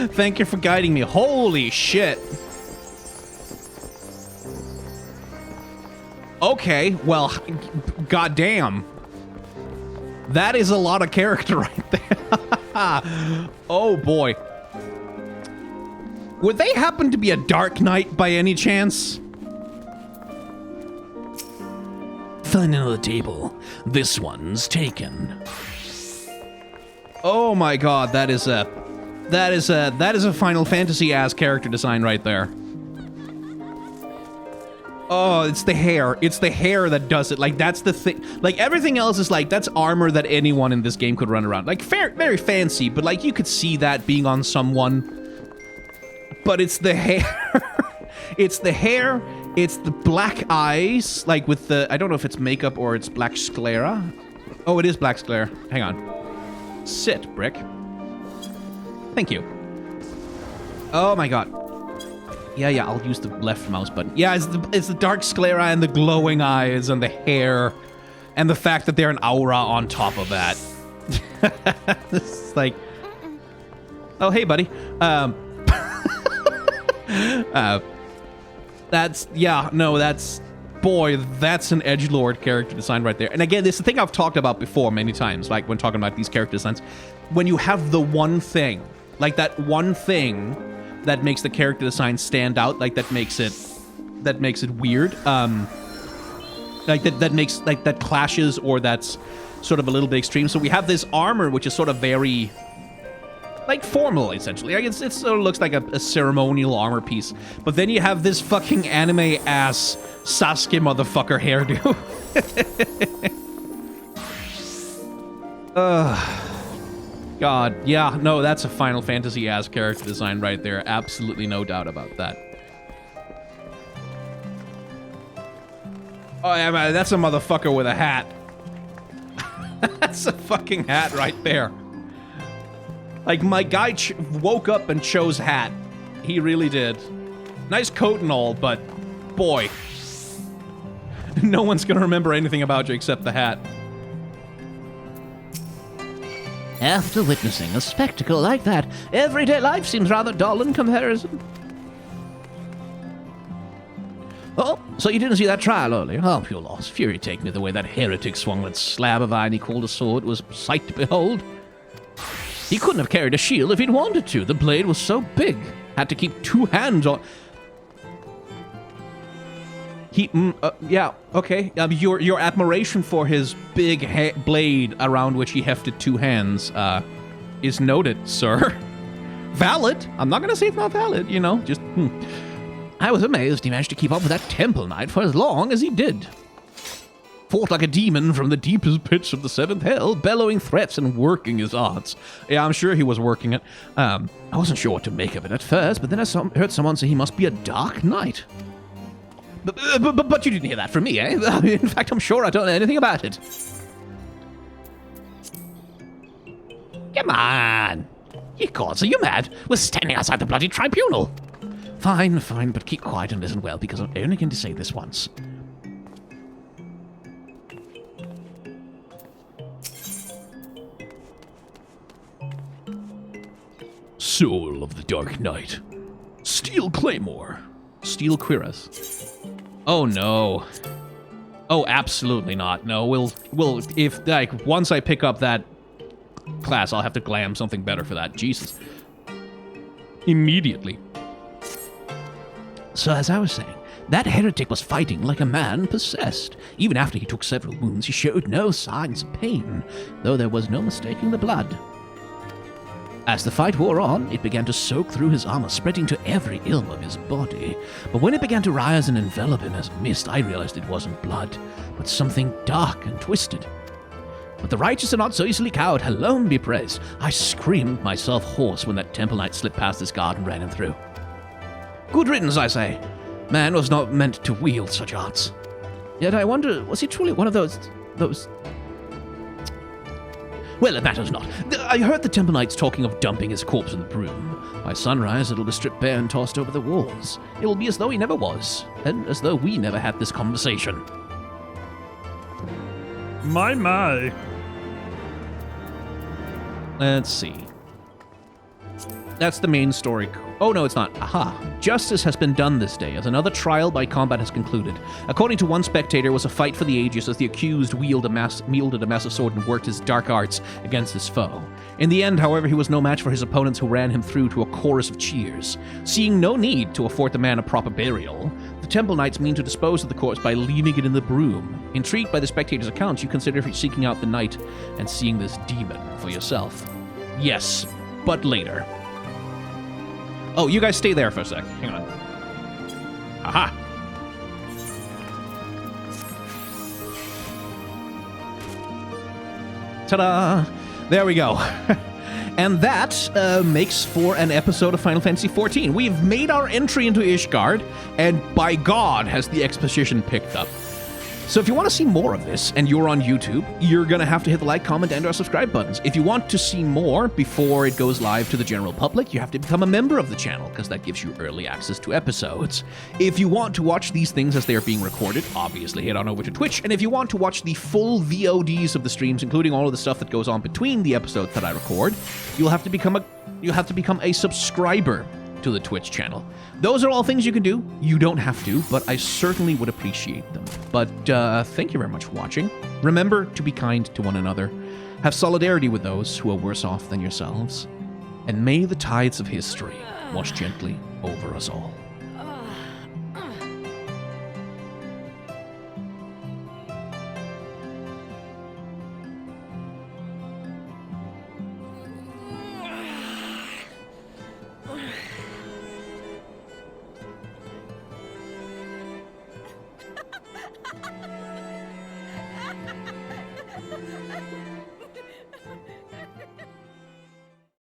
Thank you for guiding me. Holy shit. Okay, well, goddamn. That is a lot of character right there. Oh, boy. Would they happen to be a Dark Knight by any chance? Find another table. This one's taken. Oh my god, that is a Final Fantasy ass character design right there. Oh, it's the hair. It's the hair that does it. Like, that's the thing. Like, everything else is like, that's armor that anyone in this game could run around. Like, very fancy, but like, you could see that being on someone. But it's the hair. It's the hair. It's the black eyes, like with the, I don't know if it's makeup or it's black sclera. Oh, it is black sclera. Hang on. Sit, Brick. Thank you. Oh my god. Yeah, I'll use the left mouse button. Yeah, it's the dark sclera and the glowing eyes and the hair and the fact that they're an aura on top of that. It's like, oh, hey, buddy. That's, yeah, no, that's, boy, that's an edgelord character design right there. And again, this is the thing I've talked about before many times, like when talking about these character designs. When you have the one thing, like that one thing that makes the character design stand out, like that makes it weird, like that makes, like, that clashes or that's sort of a little bit extreme. So we have this armor, which is sort of very, like, formal, essentially. Like, it sort of looks like a ceremonial armor piece. But then you have this fucking anime-ass Sasuke motherfucker hairdo. God, yeah, no, that's a Final Fantasy-ass character design right there. Absolutely no doubt about that. Oh, yeah, man, that's a motherfucker with a hat. That's a fucking hat right there. Like, my guy woke up and chose hat. He really did. Nice coat and all, but boy. No one's gonna remember anything about you except the hat. After witnessing a spectacle like that, everyday life seems rather dull in comparison. Oh, so you didn't see that trial earlier? Oh, you lost. Fury take me the way that heretic swung that slab of iron he called a sword was a sight to behold. He couldn't have carried a shield if he'd wanted to. The blade was so big. Had to keep two hands on... yeah, okay. Your admiration for his big blade around which he hefted two hands is noted, sir. Valid. I'm not gonna say it's not valid, you know, just... I was amazed he managed to keep up with that Temple Knight for as long as he did. Fought like a demon from the deepest pits of the seventh hell, bellowing threats and working his arts. Yeah, I'm sure he was working it. I wasn't sure what to make of it at first, but then I heard someone say he must be a dark knight. But you didn't hear that from me, eh? In fact, I'm sure I don't know anything about it. Come on! Ye gods, are you mad? We're standing outside the bloody tribunal! Fine, fine, but keep quiet and listen well, because I'm only going to say this once. Soul of the Dark Knight. Steel Claymore. Steel Cuirass. Oh no. Oh, absolutely not. No, we'll if like once I pick up that class, I'll have to glam something better for that. Jesus. Immediately. So as I was saying, that heretic was fighting like a man possessed. Even after he took several wounds, he showed no signs of pain, though there was no mistaking the blood. As the fight wore on, it began to soak through his armor, spreading to every ilm of his body. But when it began to rise and envelop him as mist, I realized it wasn't blood, but something dark and twisted. But the righteous are not so easily cowed, alone be praised. I screamed myself hoarse when that Temple Knight slipped past his guard and ran him through. Good riddance, I say. Man was not meant to wield such arts. Yet I wonder, was he truly one of those... Well, it matters not. I heard the Temple Knights talking of dumping his corpse in the broom. By sunrise, it'll be stripped bare and tossed over the walls. It will be as though he never was, and as though we never had this conversation. My. Let's see. That's the main story. Oh, no, it's not. Aha. Justice has been done this day, as another trial by combat has concluded. According to one spectator, it was a fight for the ages as the accused wielded a massive sword and worked his dark arts against his foe. In the end, however, he was no match for his opponents, who ran him through to a chorus of cheers. Seeing no need to afford the man a proper burial, the Temple Knights mean to dispose of the corpse by leaving it in the broom. Intrigued by the spectator's accounts, you consider seeking out the knight and seeing this demon for yourself. Yes, but later. Oh, you guys stay there for a sec. Hang on. Aha! Ta-da! There we go. And that makes for an episode of Final Fantasy XIV. We've made our entry into Ishgard, and by God has the exposition picked up. So if you want to see more of this, and you're on YouTube, you're going to have to hit the like, comment, and/or subscribe buttons. If you want to see more before it goes live to the general public, you have to become a member of the channel, because that gives you early access to episodes. If you want to watch these things as they are being recorded, obviously head on over to Twitch. And if you want to watch the full VODs of the streams, including all of the stuff that goes on between the episodes that I record, you'll have to become a subscriber to the Twitch channel. Those are all things you can do. You don't have to, but I certainly would appreciate them. But thank you very much for watching. Remember to be kind to one another. Have solidarity with those who are worse off than yourselves. And may the tides of history wash gently over us all.